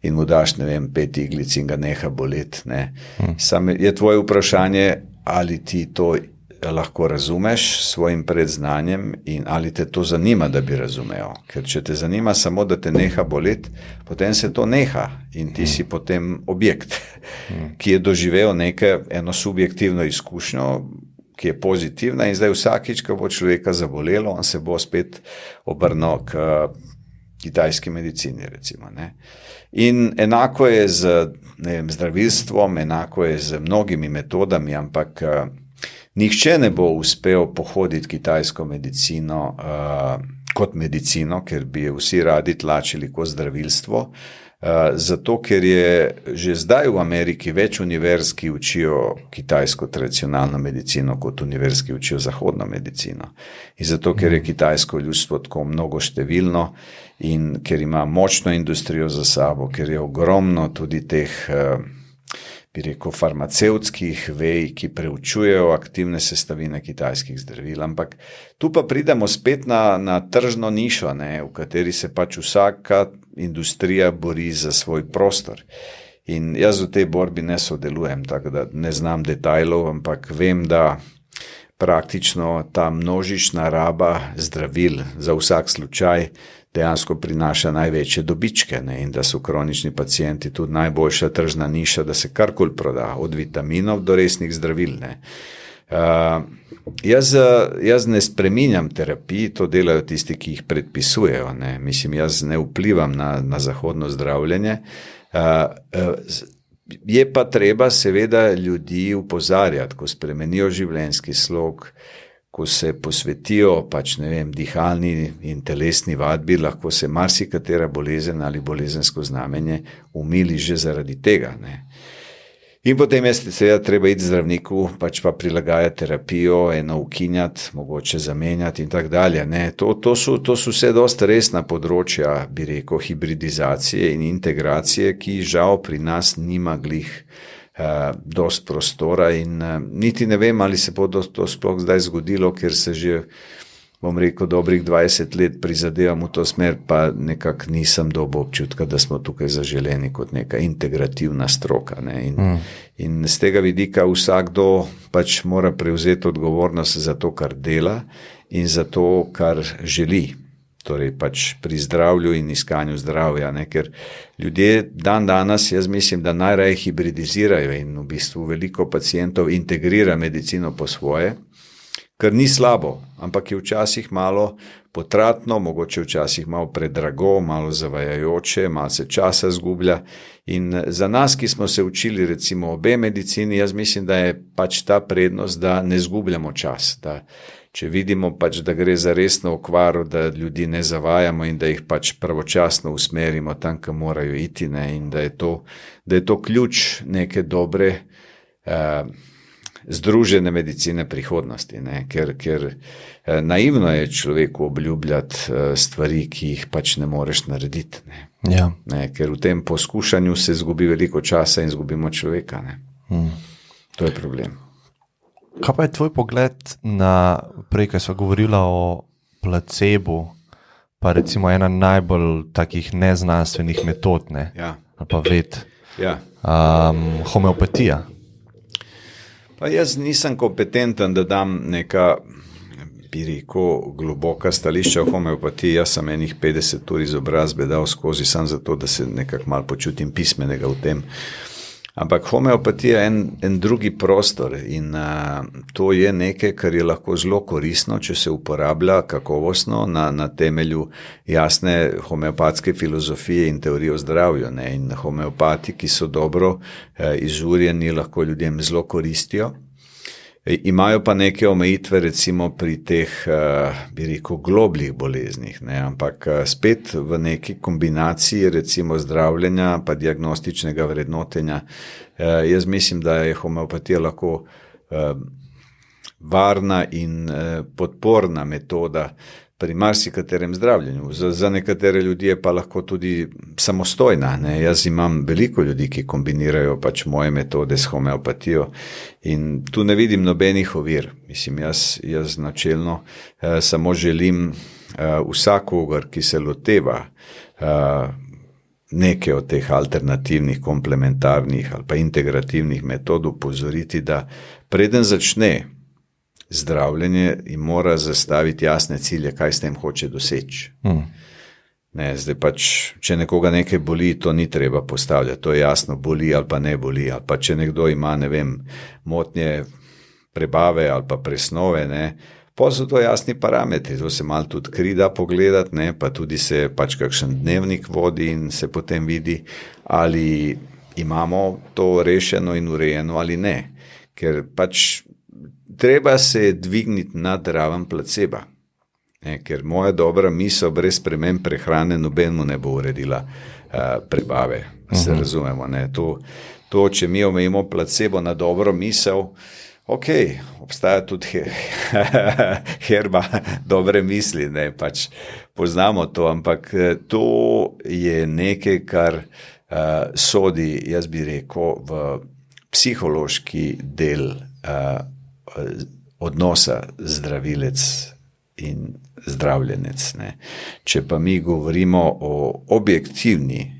Speaker 2: in mu daš, 5 iglic in ga neha boleti, ne. Je tvoje vprašanje, ali ti to lahko razumeš s svojim predznanjem in ali te to zanima, da bi razumel. Ker če te zanima samo, da te neha boleti, potem se to neha in ti si potem objekt, ki je doživel eno subjektivno izkušnjo, ki je pozitivna in zdaj vsakič, ko bo človeka zabolelo, on se bo spet obrnil k kitajski medicini, recimo. Ne. In enako je z zdravilstvom, enako je z mnogimi metodami, ampak nihče ne bo uspel pohoditi kitajsko medicino kot medicino, ker bi vsi radi tlačili kot zdravilstvo, zato ker je že zdaj v Ameriki več univerz, ki učijo kitajsko tradicionalno medicino, kot univerz, ki učijo zahodno medicino. In zato, ker je kitajsko ljudstvo tako mnogoštevilno in ker ima močno industrijo za sabo, ker je ogromno tudi teh bi rekel, farmacevtskih vej, ki preučujejo aktivne sestavine kitajskih zdravil. Ampak tu pa pridemo spet na tržno nišo, ne, v kateri se pač vsaka industrija bori za svoj prostor. In jaz v tej borbi ne sodelujem, tako da ne znam detajlov, ampak vem, da praktično ta množična raba zdravil za vsak slučaj dejansko prinaša največje dobičke, ne, in da so kronični pacienti tudi najboljša tržna niša, da se karkoli proda, od vitaminov do resnih zdravil. Ne. Jaz ne spreminjam terapij, to delajo tisti, ki jih predpisujejo. Ne. Mislim, jaz ne vplivam na zahodno zdravljenje. Je pa treba seveda ljudi upozarjati, ko spremenijo življenjski slog, ko se posvetijo pač, ne vem, dihalni in telesni vadbi, lahko se marsikatera bolezen ali bolezensko znamenje umili že zaradi tega. Ne. In potem je seveda treba iti zdravniku, pač pa prilagajati terapijo, eno ukinjati, mogoče zamenjati in tako dalje. Ne. To so vse dosti resna področja, bi rekel, hibridizacije in integracije, ki žal pri nas nima glih dost prostora in niti ne vem, ali se bo to sploh zdaj zgodilo, ker se že, bom rekel, dobrih 20 let prizadevam v to smer, pa nekako nisem dobil občutka, da smo tukaj zaželeni kot neka integrativna stroka. Ne. In z tega vidika vsakdo pač mora prevzeti odgovornost za to, kar dela in za to, kar želi. Torej pač pri zdravlju in iskanju zdravja, ne, ker ljudje danes, jaz mislim, da najraje hibridizirajo in v bistvu veliko pacientov integrira medicino po svoje, kar ni slabo, ampak je včasih malo potratno, mogoče včasih malo predrago, malo zavajajoče, malo se časa zgublja. In za nas, ki smo se učili recimo obe medicini, jaz mislim, da je pač ta prednost, da ne zgubljamo čas, da če vidimo pač, da gre za resno okvaro, da ljudi ne zavajamo in da jih pač pravočasno usmerimo tam, kam morajo iti, ne, in da je to ključ neke dobre združene medicine prihodnosti, ne, ker naivno je človeku obljubljati stvari, ki jih pač ne moreš narediti. Ne.
Speaker 1: Ja.
Speaker 2: Ne, ker v tem poskušanju se izgubi veliko časa in izgubimo človeka. Ne. To je problem.
Speaker 1: Kaj pa je tvoj pogled na, prej, kaj sva govorila o placebu, pa recimo ena najbolj takih neznanstvenih metod, ne?
Speaker 2: Ja.
Speaker 1: Ali pa ved,
Speaker 2: Ja.
Speaker 1: homeopatija.
Speaker 2: Pa jaz nisem kompetenten, da dam neka, bi rekel, globoka stališča o homeopatiji. Jaz sem enih 50 ur izobrazbe dal skozi, sam zato, da se nekako malo počutim pismenega v tem. Ampak homeopatija je en drugi prostor in to je nekaj, kar je lahko zelo koristno, če se uporablja kakovostno na temelju jasne homeopatske filozofije in teorije o zdravju. Ne. In homeopati, ki so dobro izurjeni, lahko ljudem zelo koristijo. Imajo pa neke omejitve recimo pri teh, bi rekel, globljih boleznih, ne, ampak spet v neki kombinaciji recimo zdravljenja pa diagnostičnega vrednotenja. Jaz mislim, da je homeopatija lahko varna in podporna metoda pri marsikaterem zdravljenju. Za nekatere ljudi je pa lahko tudi samostojna. Ne. Jaz imam veliko ljudi, ki kombinirajo pač moje metode s homeopatijo in tu ne vidim nobenih ovir. Mislim, jaz načelno samo želim vsakogar, ki se loteva neke od teh alternativnih, komplementarnih ali pa integrativnih metod upozoriti, da preden začne zdravljenje in mora zastaviti jasne cilje, kaj s tem hoče doseči. Ne, zdaj pač, če nekoga nekaj boli, to ni treba postavljati, to je jasno, boli ali pa ne boli, ali pa če nekdo ima, ne vem, motnje prebave ali pa presnove, ne, pa so to jasni parametri, to se malo tudi krida pogledati, ne, pa tudi se pač kakšen dnevnik vodi in se potem vidi, ali imamo to rešeno in urejeno ali ne, ker pač treba se dvigniti nad raven placeba. ne, ker moja dobra misel brez sprememb prehrane nobenemu ne bo uredila prebave, se razumemo. Ne. To, če mi omejimo placebo na dobro misel, ok, obstaja tudi herba dobre misli, ne, pač poznamo to, ampak to je nekaj, kar sodi, jaz bi rekel, v psihološki del odnosa zdravilec in zdravljenec. Ne. Če pa mi govorimo o objektivni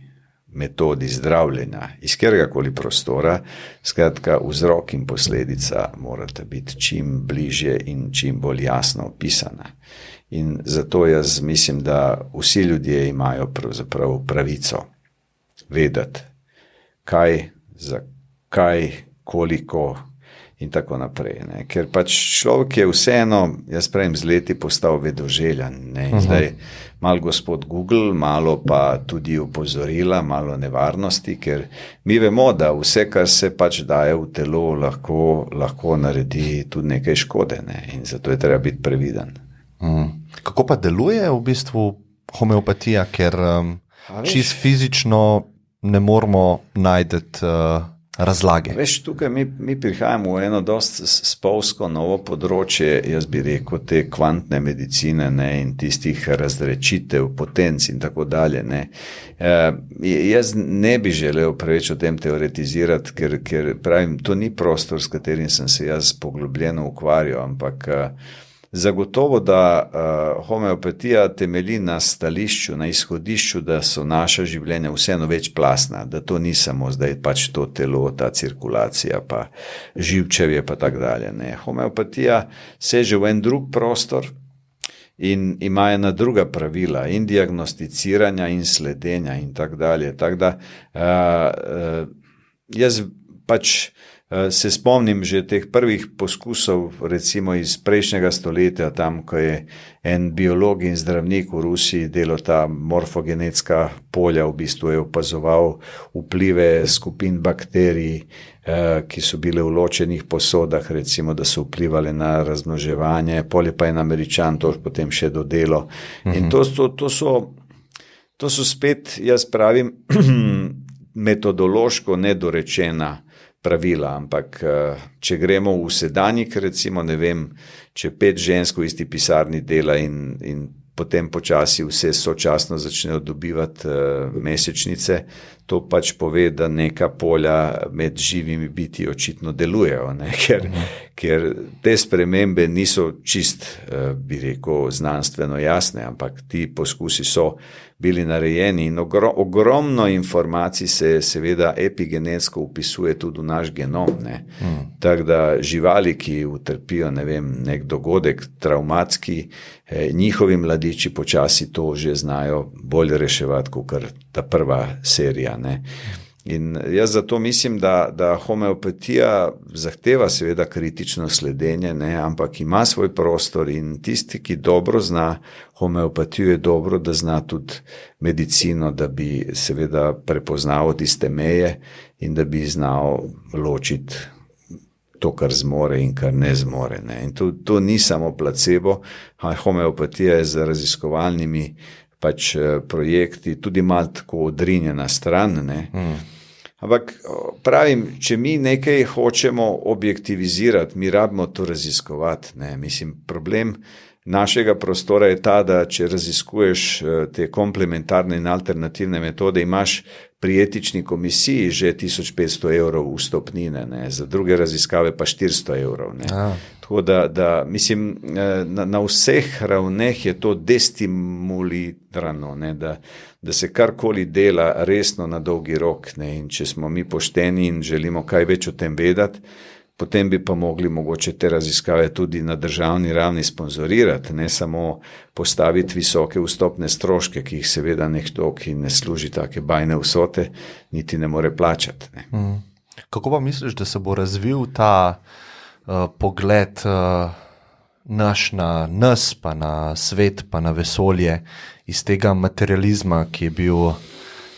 Speaker 2: metodi zdravljenja iz kateregakoli prostora, skratka vzrok in posledica morata biti čim bližje in čim bolj jasno opisana. In zato jaz mislim, da vsi ljudje imajo pravzaprav pravico vedeti, kaj, zakaj, koliko in tako naprej. Ne. Ker pač človek je vseeno, jaz pravim, z leti postal vedoželjan. Ne. Zdaj malo gospod Google, malo pa tudi opozorila, malo nevarnosti, ker mi vemo, da vse, kar se pač daje v telo, lahko naredi tudi nekaj škode, ne. In zato je treba biti previden.
Speaker 1: Kako pa deluje v bistvu homeopatija, ker čisto fizično ne moramo najti razlage?
Speaker 2: Veš, tukaj mi prihajamo v eno dosti spolsko novo področje, jaz bi rekel, te kvantne medicine, ne, in tistih razrečitev, potenc in tako dalje. Ne. Jaz ne bi želel preveč o tem teoretizirati, ker pravim, to ni prostor, s katerim sem se jaz poglobljeno ukvarjal, ampak zagotovo, da homeopatija temelji na stališču, na izhodišču, da so naša življenja vseeno večplastna, da to ni samo zdaj pač to telo, ta cirkulacija, pa živčevje, pa tak dalje. Ne. Homeopatija seže v en drug prostor in ima ena druga pravila in diagnosticiranja in sledenja in tak dalje. Tak da jaz pač se spomnim že teh prvih poskusov, recimo iz prejšnjega stoletja, tam, ko je en biolog in zdravnik v Rusiji delal ta morfogenetska polja, v bistvu je opazoval vplive skupin bakterij, ki so bile v ločenih posodah, recimo, da so vplivali na razmnoževanje, pol je pa en Američan to potem še dodelo. In to so spet, jaz pravim, metodološko nedorečena pravila, ampak če gremo v sedanjik, recimo, ne vem, če 5 žensk v isti pisarni dela in potem počasi vse sočasno začnejo dobivati mesečnice, to pač pove, da neka polja med živimi biti očitno delujejo, ne? Ker te spremembe niso čist, bi rekel, znanstveno jasne, ampak ti poskusi so bili narejeni in ogromno informacij se seveda epigenetsko upisuje tudi v naš genom. Tako da živali, ki utrpijo, ne vem, nek dogodek traumatski, njihovi mladiči počasi to že znajo bolj reševati, kot ta prva serija. Ne. In jaz zato mislim, da homeopatija zahteva seveda kritično sledenje, ne, ampak ima svoj prostor in tisti, ki dobro zna homeopatijo, je dobro, da zna tudi medicino, da bi seveda prepoznal tiste meje in da bi znal ločiti to, kar zmore in kar ne zmore. Ne. In to ni samo placebo, homeopatija je z raziskovalnimi pač projekti tudi malo tako odrinjena stran, ne. Ampak pravim, če mi nekaj hočemo objektivizirati, mi rabimo to raziskovati. Ne. Mislim, problem našega prostora je ta, da če raziskuješ te komplementarne in alternativne metode, imaš pri etični komisiji že 1500 evrov vstopnine, ne. Za druge raziskave pa 400 evrov. Ne. Tako da mislim, na vseh ravneh je to destimulirano, ne, da se karkoli dela resno na dolgi rok. Ne, in če smo mi pošteni in želimo kaj več o tem vedeti, potem bi pa mogli mogoče te raziskave tudi na državni ravni sponzorirati, ne samo postaviti visoke vstopne stroške, ki jih seveda nekdo, ki ne služi take bajne vsote, niti ne more plačati. Ne.
Speaker 1: Kako pa misliš, da se bo razvil ta pogled naš na nas, pa na svet, pa na vesolje iz tega materializma, ki je bil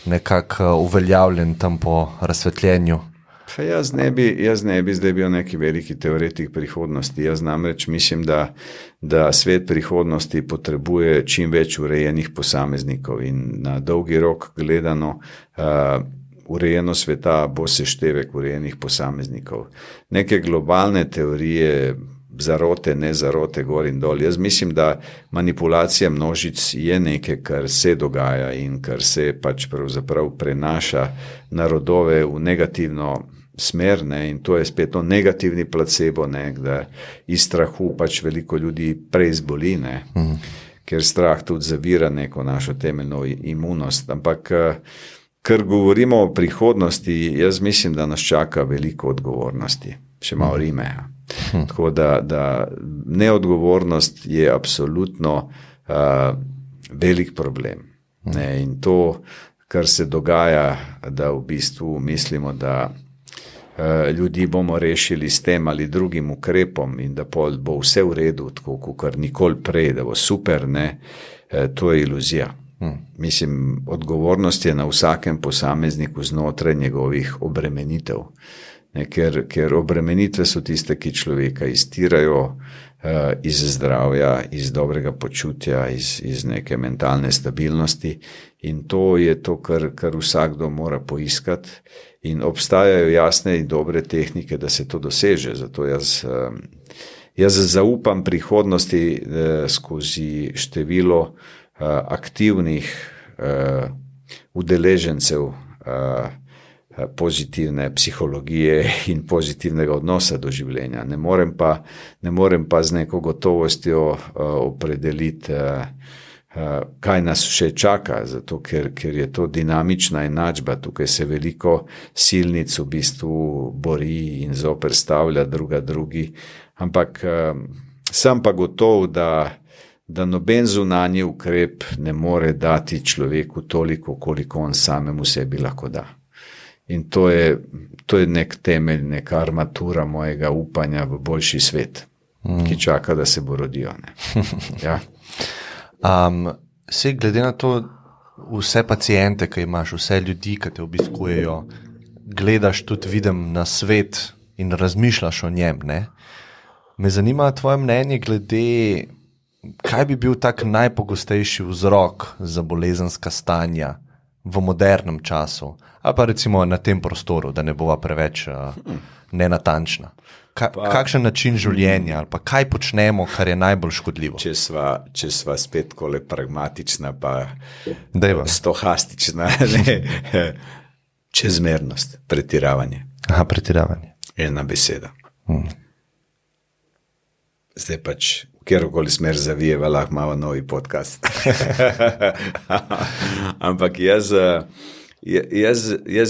Speaker 1: nekako uveljavljen tam po razsvetljenju?
Speaker 2: Pa jaz ne bi zdaj bil neki veliki teoretik prihodnosti. Jaz namreč mislim, da svet prihodnosti potrebuje čim več urejenih posameznikov in na dolgi rok gledano urejeno sveta bo seštevek urejenih posameznikov. Neke globalne teorije, zarote, ne zarote, gor in dol. Jaz mislim, da manipulacija množic je nekaj, kar se dogaja in kar se pač pravzaprav prenaša narodove v negativno smer, ne, in to je spet negativni placebo, ne, da iz strahu pač veliko ljudi prej zboli, ne, ker strah tudi zavira neko našo temeljno imunost. Ampak, ker govorimo o prihodnosti, jaz mislim, da nas čaka veliko odgovornosti, še malo rime. Tako da neodgovornost je absolutno velik problem. Ne, in to, kar se dogaja, da v bistvu mislimo, da ljudi bomo rešili s tem ali drugim ukrepom in da bo vse v redu, tako kot nikoli prej, da bo super, ne, to je iluzija. Mislim, odgovornost je na vsakem posamezniku znotraj njegovih obremenitev. Ne, ker obremenitve so tiste, ki človeka iztirajo iz zdravja, iz dobrega počutja, iz neke mentalne stabilnosti in to je to, kar vsakdo mora poiskati in obstajajo jasne in dobre tehnike, da se to doseže. Zato jaz zaupam prihodnosti skozi število aktivnih udeležencev pozitivne psihologije in pozitivnega odnosa do življenja. Ne morem pa z neko gotovostjo opredeliti, kaj nas še čaka, zato ker je to dinamična enačba. Tukaj se veliko silnic v bistvu bori in zoperstavlja drugi. Ampak sem pa gotov, da noben zunanji ukrep ne more dati človeku toliko, koliko on samemu sebi lahko da. In to je nek temelj, neka armatura mojega upanja v boljši svet, ki čaka, da se bo rodijo. Ja.
Speaker 1: Saj glede na to, vse paciente, ki imaš, vse ljudi, ki te obiskujejo, gledaš tudi, vidim, na svet in razmišljaš o njem, ne? Me zanima tvoje mnenje glede, kaj bi bil tak najpogostejši vzrok za bolezenska stanja v modernem času, ali pa recimo na tem prostoru, da ne bova preveč nenatančna. Kakšen način življenja ali pa kaj počnemo, kar je najbolj škodljivo?
Speaker 2: Če sva spet kole pragmatična pa
Speaker 1: Dejva.
Speaker 2: Stohastična, čezmernost, pretiravanje.
Speaker 1: Aha, pretiravanje.
Speaker 2: Ena beseda. Zdaj pač, kjerokoli smer zavijeva, lahko malo novi podcast. Ampak jaz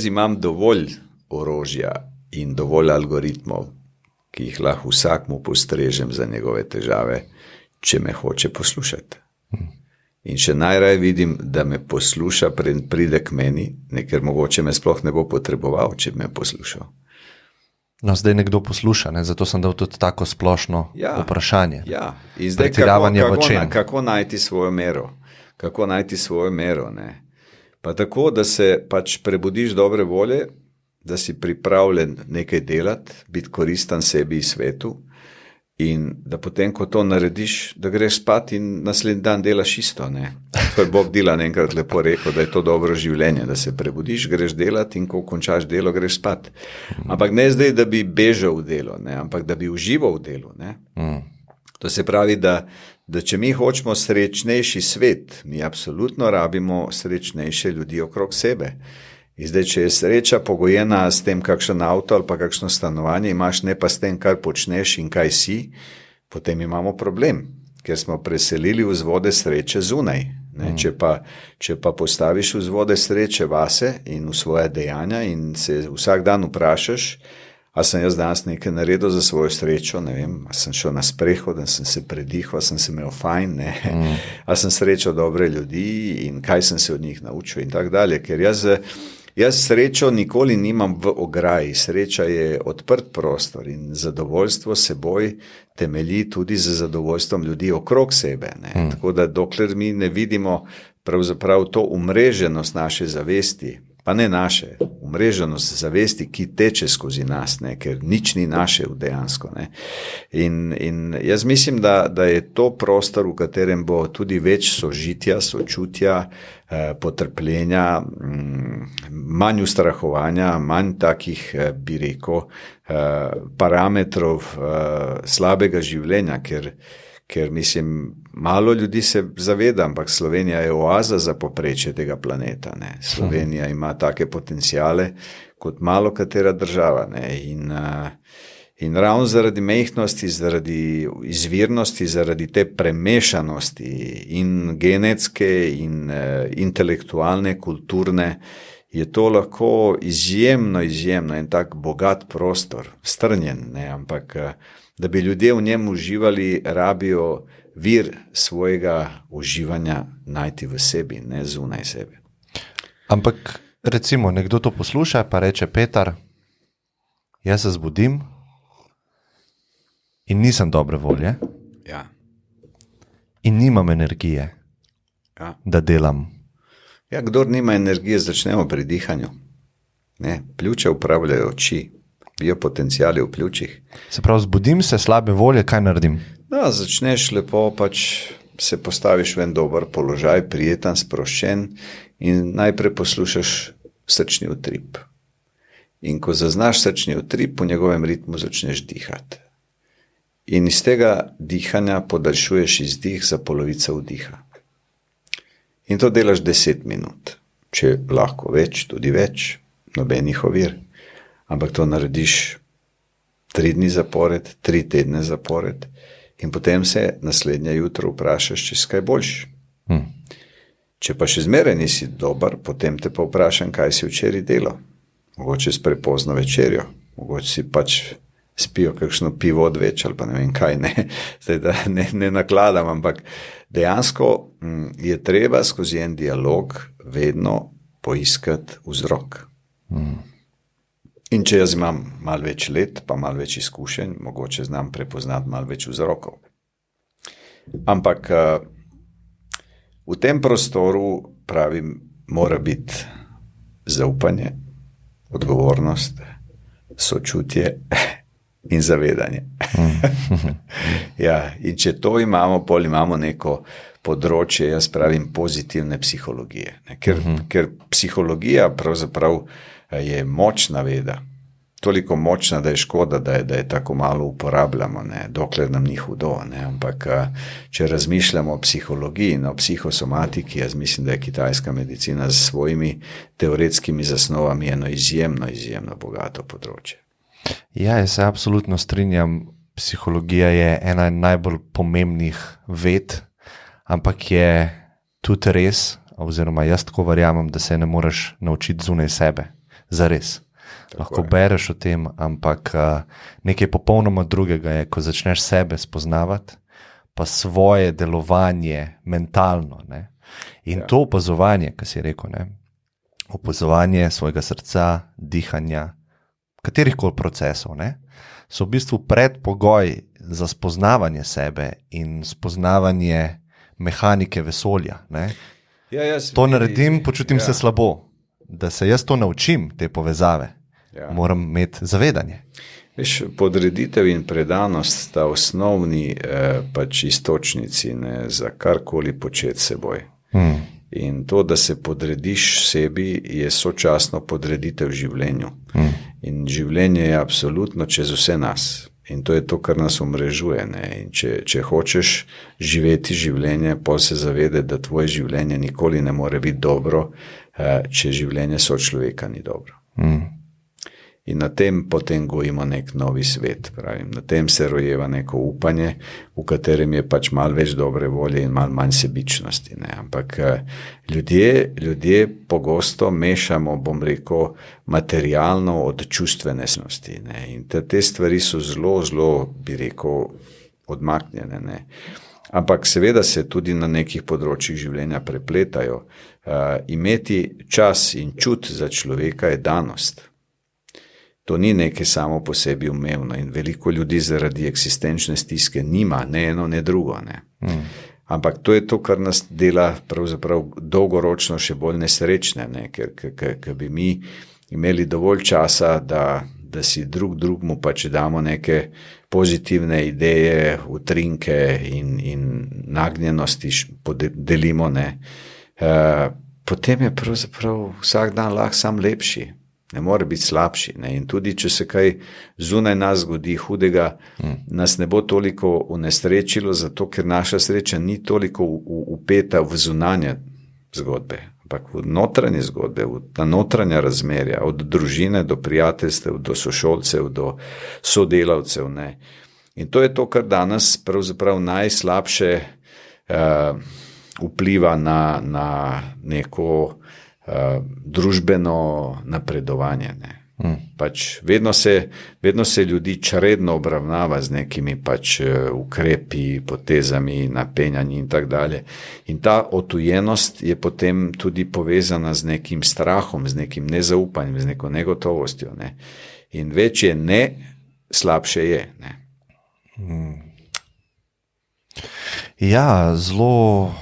Speaker 2: imam dovolj orožja in dovolj algoritmov, ki jih lahko vsakmu postrežem za njegove težave, če me hoče poslušati. In še najraje vidim, da me posluša, pride k meni, ker mogoče me sploh ne bo potreboval, če me poslušal.
Speaker 1: No, zdaj nekdo posluša, ne? Zato sem dal tudi tako splošno vprašanje.
Speaker 2: Ja, in zdaj kako najti svojo mero? Kako najti svojo mero, ne? Pa tako, da se pač prebudiš dobre volje, da si pripravljen nekaj delati, biti koristen sebi in svetu in da potem, ko to narediš, da greš spat in naslednji dan delaš isto, ne? To je Bob Dylan enkrat lepo rekel, da je to dobro življenje, da se prebudiš, greš delati in ko končaš delo, greš spat. Ampak ne zdaj, da bi bežal v delo, ne? Ampak da bi užival v delu, ne? To se pravi, da če mi hočemo srečnejši svet, mi absolutno rabimo srečnejše ljudi okrog sebe. In zdaj, če je sreča pogojena s tem, kakšen avto ali pa kakšno stanovanje imaš, ne pa s tem, kar počneš in kaj si, potem imamo problem, ker smo preselili vzvode sreče zunaj. Ne? Če pa postaviš vzvode sreče vase in v svoje dejanja in se vsak dan vprašaš, a sem jaz danes nekaj naredil za svojo srečo, ne vem, a sem šel na sprehod, a sem se predihval, a sem se imel fajn, ne? A sem srečal dobre ljudi in kaj sem se od njih naučil in tako dalje, ker jaz srečo nikoli nimam v ograji, sreča je odprt prostor in zadovoljstvo seboj temelji tudi za zadovoljstvom ljudi okrog sebe, ne? Tako da dokler mi ne vidimo pravzaprav to umreženost naše zavesti, pa ne naše, umreženost zavesti, ki teče skozi nas, ne, ker nič ni naše dejansko. Ne. In jaz mislim, da je to prostor, v katerem bo tudi več sožitja, sočutja, potrpljenja, manj ustrahovanja, manj takih, bi rekel, parametrov slabega življenja, ker mislim, malo ljudi se zaveda, ampak Slovenija je oaza za povprečje tega planeta. Ne. Slovenija ima take potencijale kot malo katera država. Ne. In ravno zaradi mehnosti, zaradi izvirnosti, zaradi te premešanosti in genetske in intelektualne, kulturne, je to lahko izjemno en tak bogat prostor, strnjen, ne, ampak da bi ljudje v njem uživali, rabijo vir svojega uživanja najti v sebi, ne zunaj sebe.
Speaker 1: Ampak recimo, nekdo to posluša, pa reče: Petar, jaz se zbudim in nisem dobre volje,
Speaker 2: Ja.
Speaker 1: in nimam energije,
Speaker 2: Ja.
Speaker 1: da delam.
Speaker 2: Ja, kdor nima energije, začnemo pri dihanju. Ne, pljuča upravljajo oči, biopotenciali v pljučih.
Speaker 1: Se pravi, zbudim se slabe volje, kaj naredim?
Speaker 2: Da, začneš lepo, pač se postaviš v en dober položaj, prijeten, sproščen in najprej poslušaš srčni utrip. In ko zaznaš srčni utrip, v njegovem ritmu začneš dihati. In iz tega dihanja podaljšuješ izdih za polovico vdiha. In to delaš 10 minut. Če lahko več, tudi več, nobenih ovir. Ampak to narediš 3 dni zapored, 3 tedne zapored in potem se naslednje jutro vprašaš, če si kaj boljši. Če pa še zmeraj nisi dober, potem te pa vprašam, kaj si včeraj delal. Mogoče s prepozno večerjo, mogoče si pač spijo kakšno pivo odveč ali pa ne vem kaj, ne. Zdaj, da ne nakladam, ampak dejansko je treba skozi en dialog vedno poiskati vzrok. In če jaz imam malo več let, pa malo več izkušenj, mogoče znam prepoznati malo več vzrokov. Ampak v tem prostoru, pravim, mora biti zaupanje, odgovornost, sočutje in zavedanje. Ja, in če to imamo, pol imamo neko področje, jaz pravim, pozitivne psihologije. Ne? Ker psihologija pravzaprav je močna veda. Toliko močna, da je škoda, da je tako malo uporabljamo, ne? Dokler nam ni hudo. Ne? Ampak če razmišljamo o psihologiji in o psihosomatiki, jaz mislim, da je kitajska medicina z svojimi teoretskimi zasnovami eno izjemno bogato področje.
Speaker 1: Ja, jaz se absolutno strinjam. Psihologija je ena najbolj pomembnih ved, ampak je tudi res, oziroma jaz tako verjamem, da se ne moreš naučiti zunaj sebe. Zares. Lahko bereš o tem, ampak nekaj popolnoma drugega je, ko začneš sebe spoznavati, pa svoje delovanje mentalno. Ne? In to opazovanje, ki si rekel, ne? Opazovanje svojega srca, dihanja, katerihkoli procesov, ne? So v bistvu predpogoj za spoznavanje sebe in spoznavanje mehanike vesolja. Ne?
Speaker 2: Ja,
Speaker 1: to naredim, počutim se slabo. Da se jaz to naučim, te povezave, moram imeti zavedanje.
Speaker 2: Veš, podreditev in predanost sta osnovni pač istočnici, ne, za karkoli početi seboj. In to, da se podrediš sebi, je sočasno podreditev življenju. In življenje je absolutno čez vse nas. In to je to, kar nas omrežuje. Ne? In če hočeš živeti življenje, pol se zavede, da tvoje življenje nikoli ne more biti dobro, če življenje sočloveka ni dobro. In na tem potem gojimo nek novi svet. Pravim. Na tem se rojeva neko upanje, v katerem je pač malo več dobre volje in malo manj sebičnosti. Ne? Ampak ljudje pogosto mešamo, bom rekel, materialno od čustvenosti. Ne? In te stvari so zelo, bi rekel, odmaknjene. Ne? Ampak seveda se tudi na nekih področjih življenja prepletajo. Imeti čas in čut za človeka je danost. To ni nekaj samo po sebi umevno in veliko ljudi zaradi eksistenčne stiske nima, ne eno, ne drugo. Ne. Ampak to je to, kar nas dela pravzaprav dolgoročno še bolj nesrečne, ne? Ker bi mi imeli dovolj časa, da si drugmu pač damo neke pozitivne ideje, utrinke in nagnjenosti delimo, ne? Potem je pravzaprav vsak dan lahko sam lepši, ne more biti slabši, ne? In tudi, če se kaj zunaj nas zgodi hudega, nas ne bo toliko unesrečilo, zato ker naša sreča ni toliko upeta v zunanje zgodbe, ampak v notranje zgodbe, na notranja razmerja, od družine do prijateljstev, do sošolcev, do sodelavcev, ne? In to je to, kar danes pravzaprav najslabše vpliva na neko družbeno napredovanje, ne. Pač vedno se ljudi čredno obravnava z nekimi pač ukrepi, potezami, napenjanji in tak dalje. In ta otujenost je potem tudi povezana z nekim strahom, z nekim nezaupanjem, z neko negotovostjo, ne. In večje ne, slabše je, ne.
Speaker 1: Ja, zelo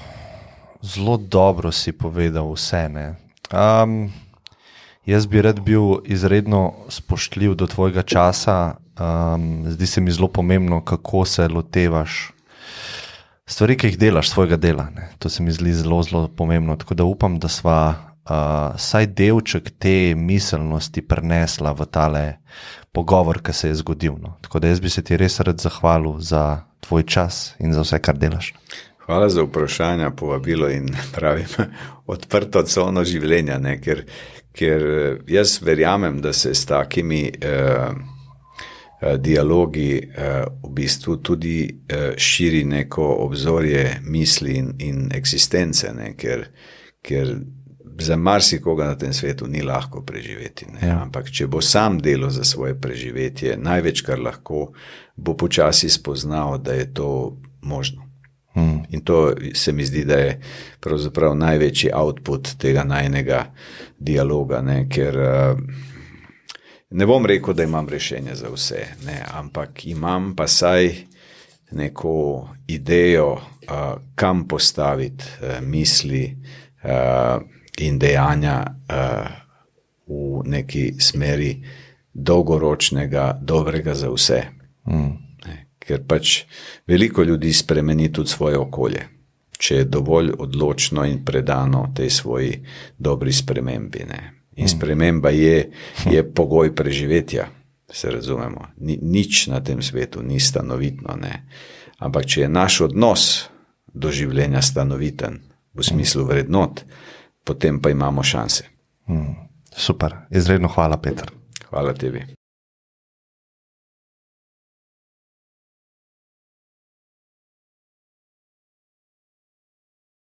Speaker 1: dobro si povedal vse, ne. Jaz bi rad bil izredno spoštljiv do tvojega časa, zdi se mi zelo pomembno, kako se lotevaš stvari, ki jih delaš, svojega dela, ne. To se mi zdi zelo pomembno, tako da upam, da sva saj delček te miselnosti prenesla v tale pogovor, ki se je zgodil, no. Tako da jaz bi se ti res rad zahvalil za tvoj čas in za vse, kar delaš.
Speaker 2: Hvala za vprašanja, povabilo in pravim odprto cono življenja, ne, ker jaz verjamem, da se s takimi dialogi v bistvu tudi širi neko obzorje misli in eksistence, ne, ker za marsikoga na tem svetu ni lahko preživeti, ne. Ja. Ampak če bo sam delal za svoje preživetje, največ, kar lahko, bo počasi spoznal, da je to možno. In to se mi zdi, da je pravzaprav največji output tega najnega dialoga, ne, ker ne bom rekel, da imam rešenje za vse, ne, ampak imam pa saj neko idejo, kam postaviti misli in dejanja v neki smeri dolgoročnega, dobrega za vse. Ker pač veliko ljudi spremeni tudi svoje okolje, če je dovolj odločno in predano tej svoji dobri spremembi, ne. In sprememba je pogoj preživetja, se razumemo. Nič na tem svetu ni stanovitno, ne. Ampak če je naš odnos do življenja stanoviten, v smislu vrednot, potem pa imamo šanse.
Speaker 1: Super, izredno hvala, Peter.
Speaker 2: Hvala tebi.